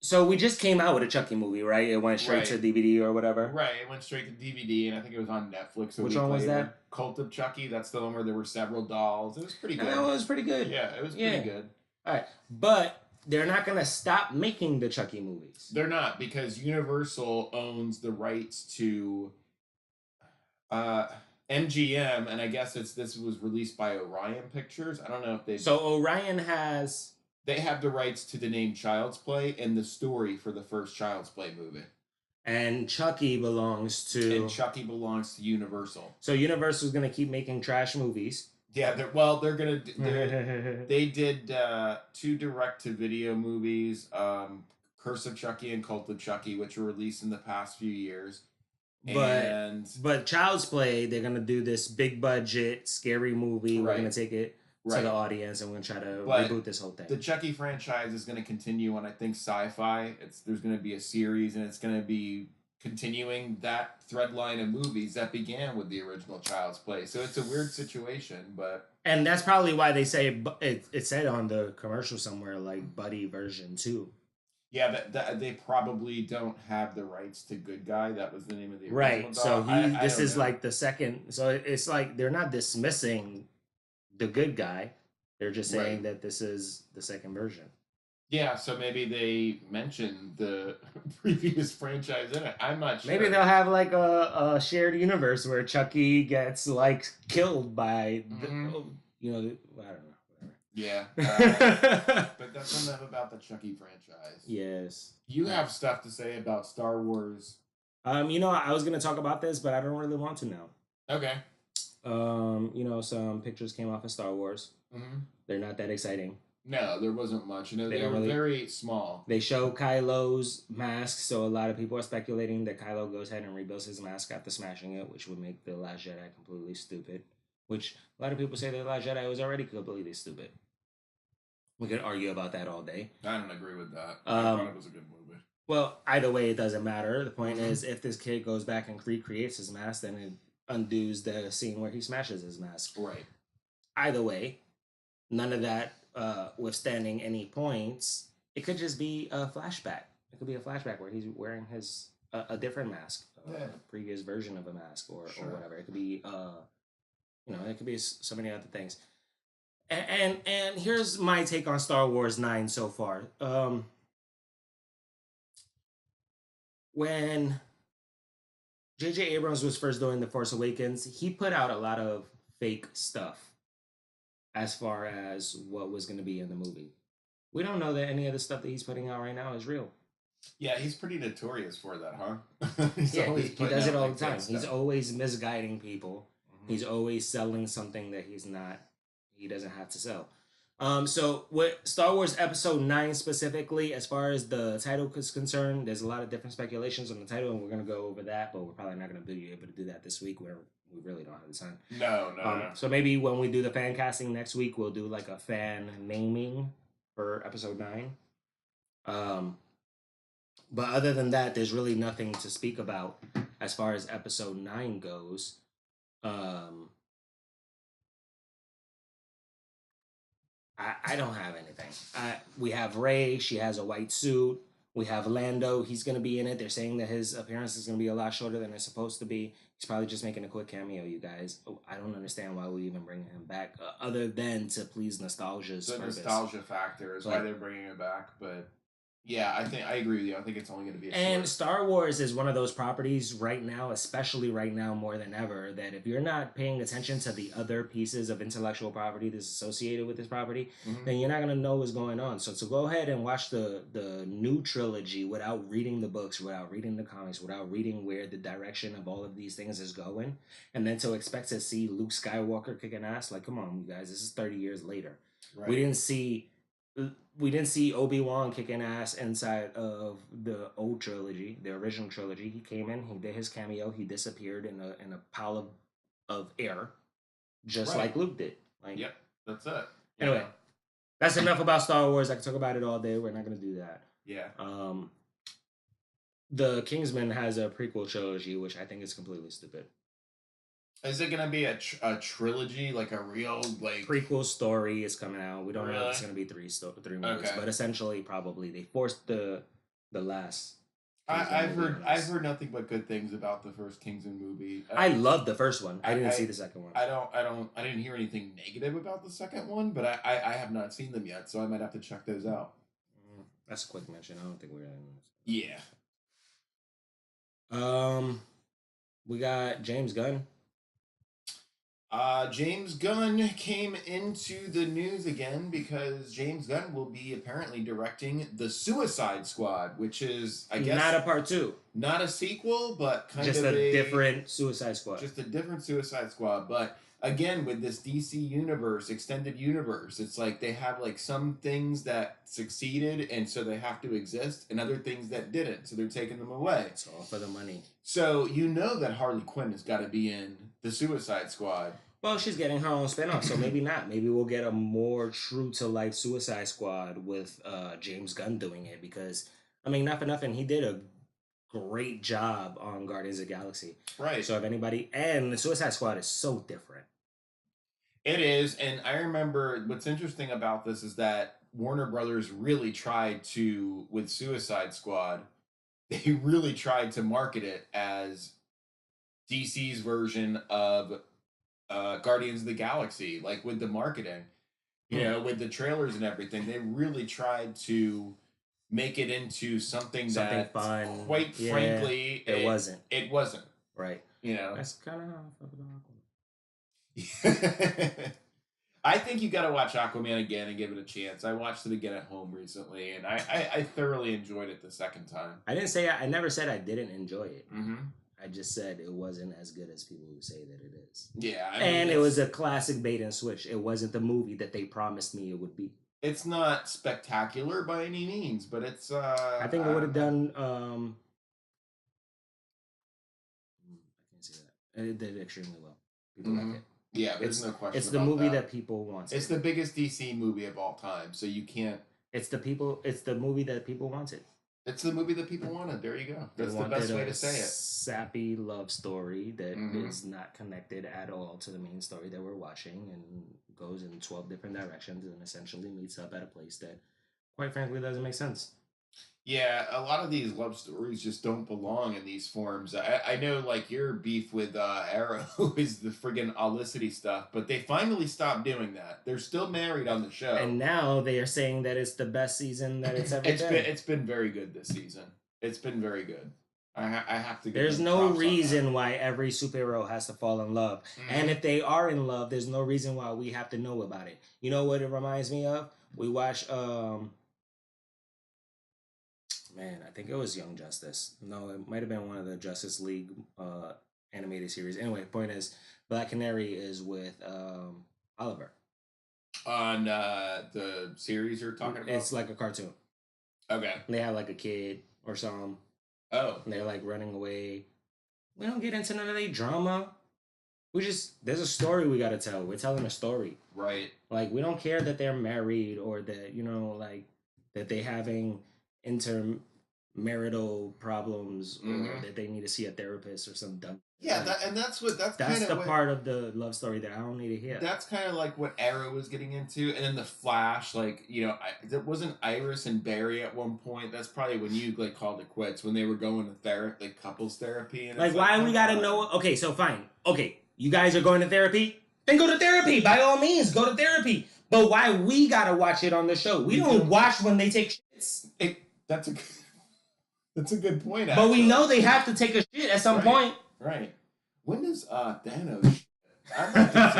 So we just came out with a Chucky movie, right? It went straight to DVD or whatever. Right, it went straight to DVD, and I think it was on Netflix. Which one was that? Cult of Chucky. That's the one where there were several dolls. It was pretty good. It was pretty good. Yeah, it was pretty good. All right, but they're not gonna stop making the Chucky movies. They're not, because Universal owns the rights to MGM, and I guess this was released by Orion Pictures. I don't know if they. So Orion has. They have the rights to the name Child's Play and the story for the first Child's Play movie. And Chucky belongs to. And Chucky belongs to Universal. So Universal's gonna keep making trash movies. Yeah, they did 2 direct-to-video movies, Curse of Chucky and Cult of Chucky, which were released in the past few years. But Child's Play, they're gonna do this big budget scary movie. We're gonna take it to the audience, and we're gonna try to reboot this whole thing. The Chucky franchise is gonna continue on, I think, Sci-Fi. There's gonna be a series, and it's gonna be continuing that thread line of movies that began with the original Child's Play. So it's a weird situation, but. And that's probably why they say it said on the commercial somewhere like Buddy version 2. Yeah, they probably don't have the rights to Good Guy. That was the name of the original right. doll. So this is know. like the second. So it's like they're not dismissing the Good Guy. They're just saying that this is the second version. Yeah, so maybe they mentioned the previous franchise in it. I'm not sure. Maybe they'll have like a shared universe where Chucky gets like killed by I don't know. Whatever. Yeah, but that's enough about the Chucky franchise. Yes. You have stuff to say about Star Wars I was gonna talk about this, but I don't really want to now. Okay. Some pictures came off of Star Wars. Hmm. They're not that exciting. No, there wasn't much. You know, They they don't were really- very small. They show Kylo's mask, so a lot of people are speculating that Kylo goes ahead and rebuilds his mask after smashing it, which would make The Last Jedi completely stupid. Which a lot of people say The Last Jedi was already completely stupid. We could argue about that all day. I don't agree with that. I thought it was a good movie. Well, either way, it doesn't matter. The point is, if this kid goes back and recreates his mask, then it undoes the scene where he smashes his mask. Right. Either way, none of that withstanding any points. It could just be a flashback. It could be a flashback where he's wearing his a different mask, Yeah. a previous version of a mask, or Sure. whatever. It could be, it could be so many other things. And here's my take on Star Wars 9 so far. When J.J. Abrams was first doing The Force Awakens, he put out a lot of fake stuff as far as what was going to be in the movie. We don't know that any of the stuff that he's putting out right now is real. Yeah, he's pretty notorious for that, huh? He's Yeah, always he putting does it out, all like, the time. fake He's stuff. always misguiding people. Mhm. He's always selling something that he doesn't have to sell. So with Star Wars Episode 9 specifically, as far as the title is concerned, there's a lot of different speculations on the title, and we're going to go over that, but we're probably not going to be able to do that this week where we really don't have the time. No. So maybe when we do the fan casting next week, we'll do like a fan naming for Episode 9. But other than that, there's really nothing to speak about as far as Episode 9 goes. I don't have anything. We have Rey. She has a white suit. We have Lando. He's going to be in it. They're saying that his appearance is going to be a lot shorter than it's supposed to be. He's probably just making a quick cameo, you guys. I don't understand why we even bring him back, other than to please nostalgia's The purpose. nostalgia factor is why Like- they're bringing it back, but yeah, I agree with you. I think it's only going to be a And short. Star Wars is one of those properties right now, especially right now more than ever, that if you're not paying attention to the other pieces of intellectual property that's associated with this property, Mhm. then you're not going to know what's going on. So to go ahead and watch the new trilogy without reading the books, without reading the comics, without reading where the direction of all of these things is going, and then to expect to see Luke Skywalker kicking ass, like, come on, you guys, this is 30 years later. Right. We didn't see Obi-Wan kicking ass inside of the old trilogy, the original trilogy. He came in, he did his cameo, he disappeared in a pile of air, just Right. like Luke did. Like, Yep, that's it. Anyway, that's enough about Star Wars. I can talk about it all day. We're not gonna do that. Yeah. The Kingsman has a prequel trilogy, which I think is completely stupid. Is it gonna be a trilogy, like a real like? Prequel story is coming out. We don't know if Really? it's gonna be three movies, Okay. but essentially, probably they forced the last. I've Kingsman movie heard on I've us. heard nothing but good things about the first Kingsman movie. I loved the first one. I didn't I- see the second one. I didn't hear anything negative about the second one, but I have not seen them yet, so I might have to check those out. That's a quick mention. I don't think we're Yeah. we got James Gunn. James Gunn came into the news again because James Gunn will be apparently directing The Suicide Squad, which is, I guess, Not a part two. not a sequel, but kind Just of a different Suicide Squad. just a different Suicide Squad. But again, with this DC universe, extended universe, it's like they have like some things that succeeded, and so they have to exist, and other things that didn't, so they're taking them away. It's all for the money. So you know that Harley Quinn has got to be in the Suicide Squad. Well, she's getting her own spinoff, so maybe not. Maybe we'll get a more true to life Suicide Squad with James Gunn doing it, because I mean, not for nothing, he did a great job on Guardians of the Galaxy. Right. So if anybody, and the Suicide Squad is so different. It is, and I remember what's interesting about this is that Warner Brothers really tried to, with Suicide Squad, they really tried to market it as DC's version of Guardians of the Galaxy, like with the marketing, you know, with the trailers and everything. They really tried to make it into something that, fun. quite Yeah, frankly, it wasn't. It wasn't, right. you know. That's kind of how I felt about Aquaman. I think you got to watch Aquaman again and give it a chance. I watched it again at home recently, and I thoroughly enjoyed it the second time. I never said I didn't enjoy it. Mm-hmm. I just said it wasn't as good as people who say that it is. Yeah, and it was a classic bait and switch. It wasn't the movie that they promised me it would be. It's not spectacular by any means, but it's. I think it would have done. I can't say that. It did extremely well. People like it. Yeah, there's no question. It's the movie that people want. It's the biggest DC movie of all time, so you can't. It's the movie that people wanted. It's the movie that people wanted. There you go. That's the best way to say it. Sappy love story that is not connected at all to the main story that we're watching and goes in 12 different directions and essentially meets up at a place that, quite frankly, doesn't make sense. Yeah, a lot of these love stories just don't belong in these forms. I know, like, your beef with Arrow is the friggin' Olicity stuff, but they finally stopped doing that. They're still married on the show. And now they are saying that it's the best season that it's ever been. It's been very good this season. It's been very good. I have to. There's no reason why every superhero has to fall in love. And if they are in love, there's no reason why we have to know about it. You know what it reminds me of? We watched... Man, I think it was Young Justice. No, it might have been one of the Justice League animated series. Anyway, point is, Black Canary is with Oliver. On the series you're talking about? It's like a cartoon. Okay. They have like a kid or something. Oh. And they're like running away. We don't get into none of that drama. There's a story we gotta tell. We're telling a story. Right. Like, we don't care that they're married or that, like, that they having intermarital problems or that they need to see a therapist or some dumb. Yeah, that's the part of the love story that I don't need to hear. That's kind of like what Arrow was getting into, and then the Flash, like, there wasn't Iris and Barry at one point. That's probably when you like called it quits, when they were going to like couples therapy. And like, why we gotta know? Okay, so fine. Okay, you guys are going to therapy, then go to therapy. By all means, go to therapy. But why we gotta watch it on the show? We don't watch when they take shits. That's a good point. Actually. But we know they have to take a shit at some point. Right. When does Thanos? I'd like to see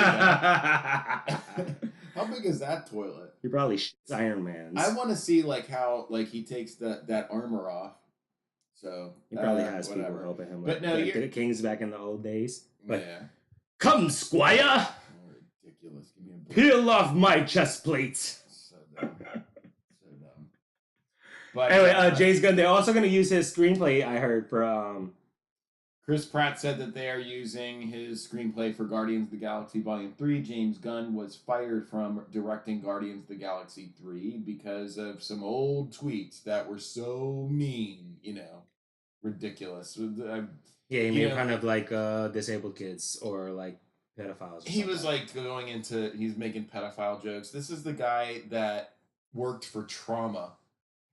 that. How big is that toilet? He probably shits Iron Man's. I want to see like how like he takes that armor off. So he probably has people helping him. But no, the King's back in the old days. But yeah. Come, Squire. Oh, ridiculous! Give me a peel off my chest plate. So dumb. But anyway, James Gunn, they're also going to use his screenplay, I heard, for... Chris Pratt said that they are using his screenplay for Guardians of the Galaxy Volume 3. James Gunn was fired from directing Guardians of the Galaxy 3 because of some old tweets that were so mean, ridiculous. Yeah, he made fun of, like, disabled kids or, like, pedophiles. He was, like, he's making pedophile jokes. This is the guy that worked for Trauma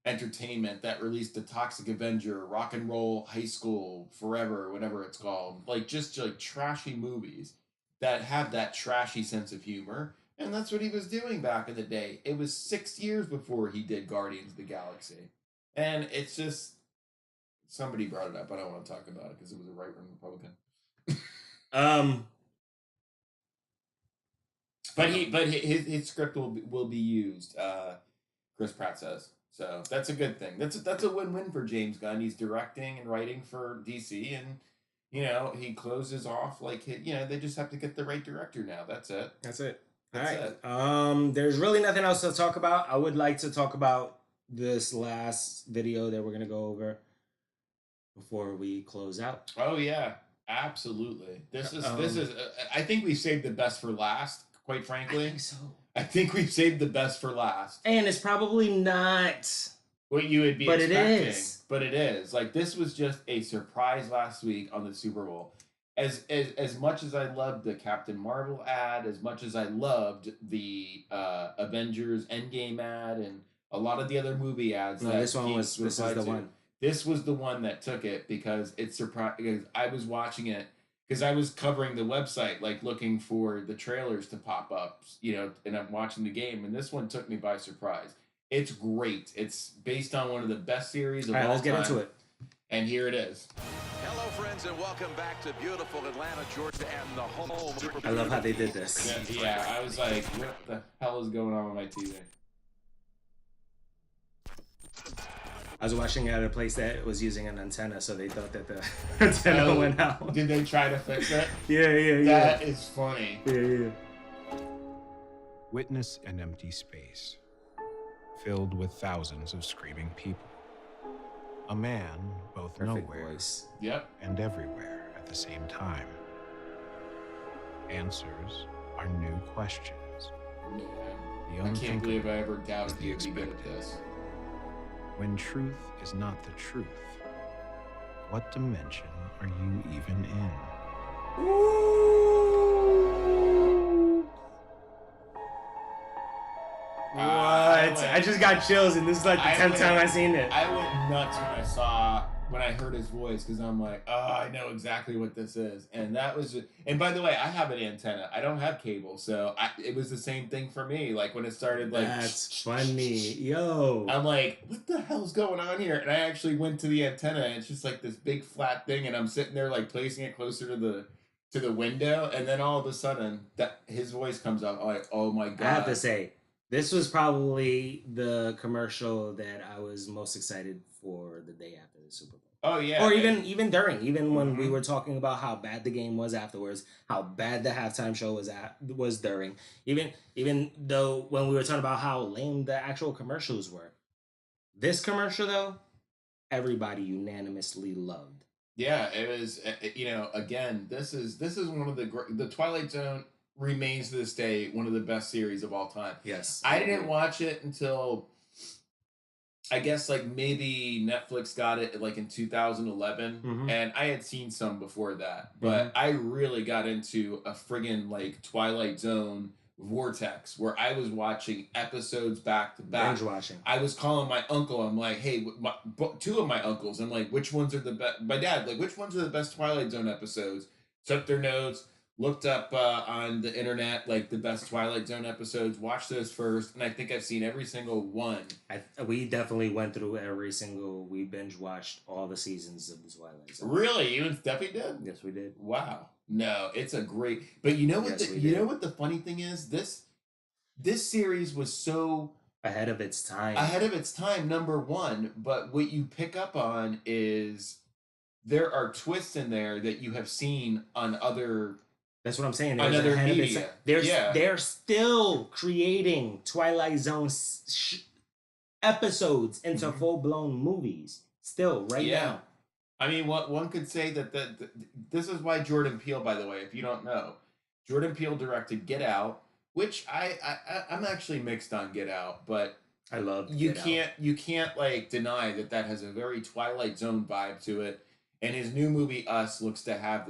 Entertainment that released the Toxic Avenger, Rock and Roll High School, Forever, whatever it's called. Like, just like trashy movies that have that trashy sense of humor. And that's what he was doing back in the day. It was 6 years before he did Guardians of the Galaxy. And it's just, somebody brought it up. I don't want to talk about it because it was a right-wing Republican. But his script will be used, Chris Pratt says. So that's a good thing. That's a win-win for James Gunn. He's directing and writing for DC, and he closes off like they just have to get the right director now. That's it. That's it. All right. There's really nothing else to talk about. I would like to talk about this last video that we're gonna go over before we close out. Oh yeah, absolutely. This is. I think we saved the best for last. Quite frankly, I think so. I think we've saved the best for last. And it's probably not what you would be expecting. It is. But it is. Like, this was just a surprise last week on the Super Bowl. As much as I loved the Captain Marvel ad, as much as I loved the Avengers Endgame ad and a lot of the other movie ads. This is the one. This was the one that took it because it surprised. Because I was watching it. Because I was covering the website, like looking for the trailers to pop up, and I'm watching the game, and this one took me by surprise. It's great. It's based on one of the best series of all time. Let's get into it. And here it is. Hello, friends, and welcome back to beautiful Atlanta, Georgia, and the home. I love how they did this. Yeah, I was like, what the hell is going on with my TV? I was watching at a place that was using an antenna, so they thought that the antenna went out. Did they try to fix it? Yeah. That is funny. Yeah. Witness an empty space, filled with thousands of screaming people. A man both Perfect nowhere voice. Yep. and everywhere at the same time. Answers are new questions. Man, The I can't unthinkable believe I ever doubted the you'd be good at expected. this. When truth is not the truth, what dimension are you even in? What? I just got chills, and this is like the 10th time I've seen it. I went nuts when I heard his voice because I'm like, oh, I know exactly what this is, and that was. And by the way, I have an antenna. I don't have cable, so it was the same thing for me. Like when it started, like That's funny, yo. I'm like, what the hell's going on here? And I actually went to the antenna, and it's just like this big flat thing, and I'm sitting there like placing it closer to the window, and then all of a sudden that his voice comes out. I'm like, oh my god! I have to say, this was probably the commercial that I was most excited for the day after the Super Bowl. Oh yeah, Or even when we Mhm. were talking about how bad the game was afterwards, how bad the halftime show was during. Even though when we were talking about how lame the actual commercials were, this commercial though, everybody unanimously loved. Yeah, it was. Again, this is one of the Twilight Zone remains to this day one of the best series of all time. Yes, I didn't watch it until I guess like maybe Netflix got it like in 2011, Mhm. and I had seen some before that, but I really got into a friggin' like Twilight Zone vortex where I was watching episodes back to back. binge watching. I was calling my uncle. I'm like, hey, two of my uncles. I'm like, which ones are the best? My dad, like, which ones are the best Twilight Zone episodes? Took their notes, looked up on the internet, like the best Twilight Zone episodes, watched those first, and I think I've seen every single one. We definitely went through we binge watched all the seasons of the Twilight Zone. Really? You and Steffi did? Yes, we did. Wow. No, it's a great. But you know what? Yes, we You did. know what the funny thing is? This series was so Ahead of its time. ahead of its time, number one, but what you pick up on is there are twists in there that you have seen on other. That's what I'm saying. Another ahead of its media. time. They're still creating Twilight Zone episodes into Mhm. full blown movies. Still, right now. I mean, what one could say that this is why Jordan Peele, by the way, if you don't know, Jordan Peele directed Get Out, which I'm actually mixed on Get Out, but I love. you Get Out. can't like deny that has a very Twilight Zone vibe to it, and his new movie Us looks to have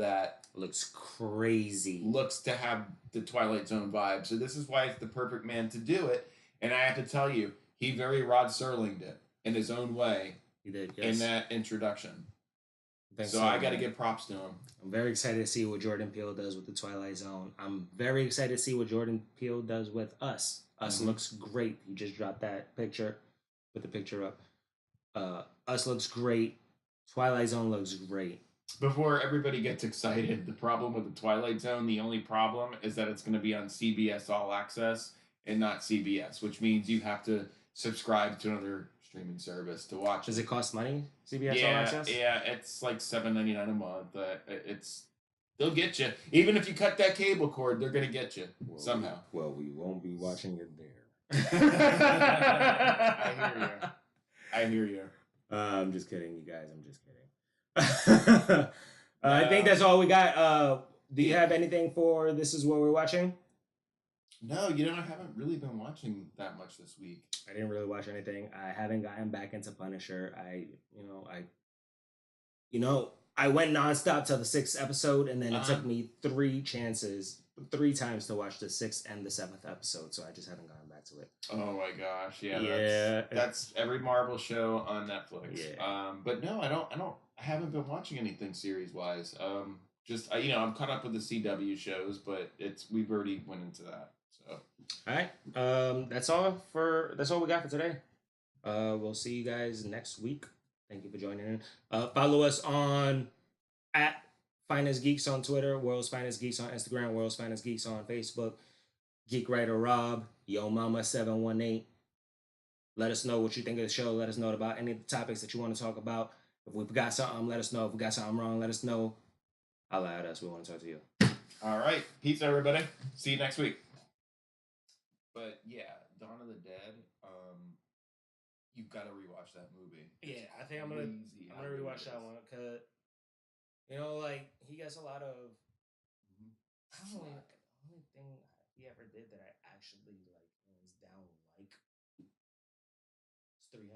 Looks crazy. the Twilight Zone vibe. So this is why it's the perfect man to do it. And I have to tell you, he very Rod Serling'd it in his own way He did. in Yes. that introduction. Thanks So I got to man. give props to him. I'm very excited to see what Jordan Peele does with the Twilight Zone. I'm very excited to see what Jordan Peele does with Us. Us Mhm. looks great. He just dropped that picture. Put the picture up. Us looks great. Twilight Zone looks great. Before everybody gets excited, the problem with the Twilight Zone, the only problem is that it's going to be on CBS All Access and not CBS, which means you have to subscribe to another streaming service to watch Does it cost money? CBS yeah, All Access? Yeah, it's like $7.99 a month. They'll get you. Even if you cut that cable cord, they're gonna get you somehow. We won't be watching it there. I hear you. I'm just kidding, you guys. I'm just kidding. I think that's all we got. Do you have anything for This Is What We're Watching? No, I haven't really been watching that much this week. I didn't really watch anything. I haven't gotten back into Punisher. I went nonstop till the 6th episode, and then it took me 3 times to watch the 6th and the 7th episode. So I just haven't gotten back to it. Oh my gosh, yeah, Yeah. that's every Marvel show on Netflix. Yeah. But no, I haven't been watching anything series wise. Just I'm caught up with the CW shows, but we've already went into that. So All right. That's all we got for today. We'll see you guys next week. Thank you for joining in. Follow us on at Finest Geeks on Twitter, World's Finest Geeks on Instagram, World's Finest Geeks on Facebook, Geek Writer Rob, Yo Mama 718. Let us know what you think of the show. Let us know about any of the topics that you want to talk about. If we got something, let us know. If we got something wrong, let us know. Holla at us. We want to talk to you. All right. Peace, everybody. See you next week. But yeah, Dawn of the Dead. You've got to rewatch that movie. Yeah, I think I'm gonna rewatch that one because like he gets a lot of. I don't know. The only thing he ever did that I actually hands down like is 300.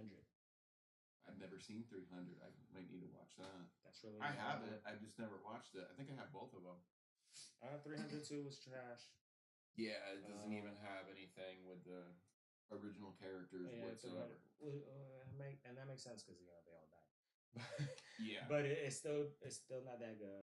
I've never seen 300. I might need to watch that. That's really. I have it. I've just never watched it. I think I have both of them. 302 was trash. Yeah, it doesn't even have anything with the original characters whatsoever. And that makes sense because they all died. Yeah, but it's still not that good.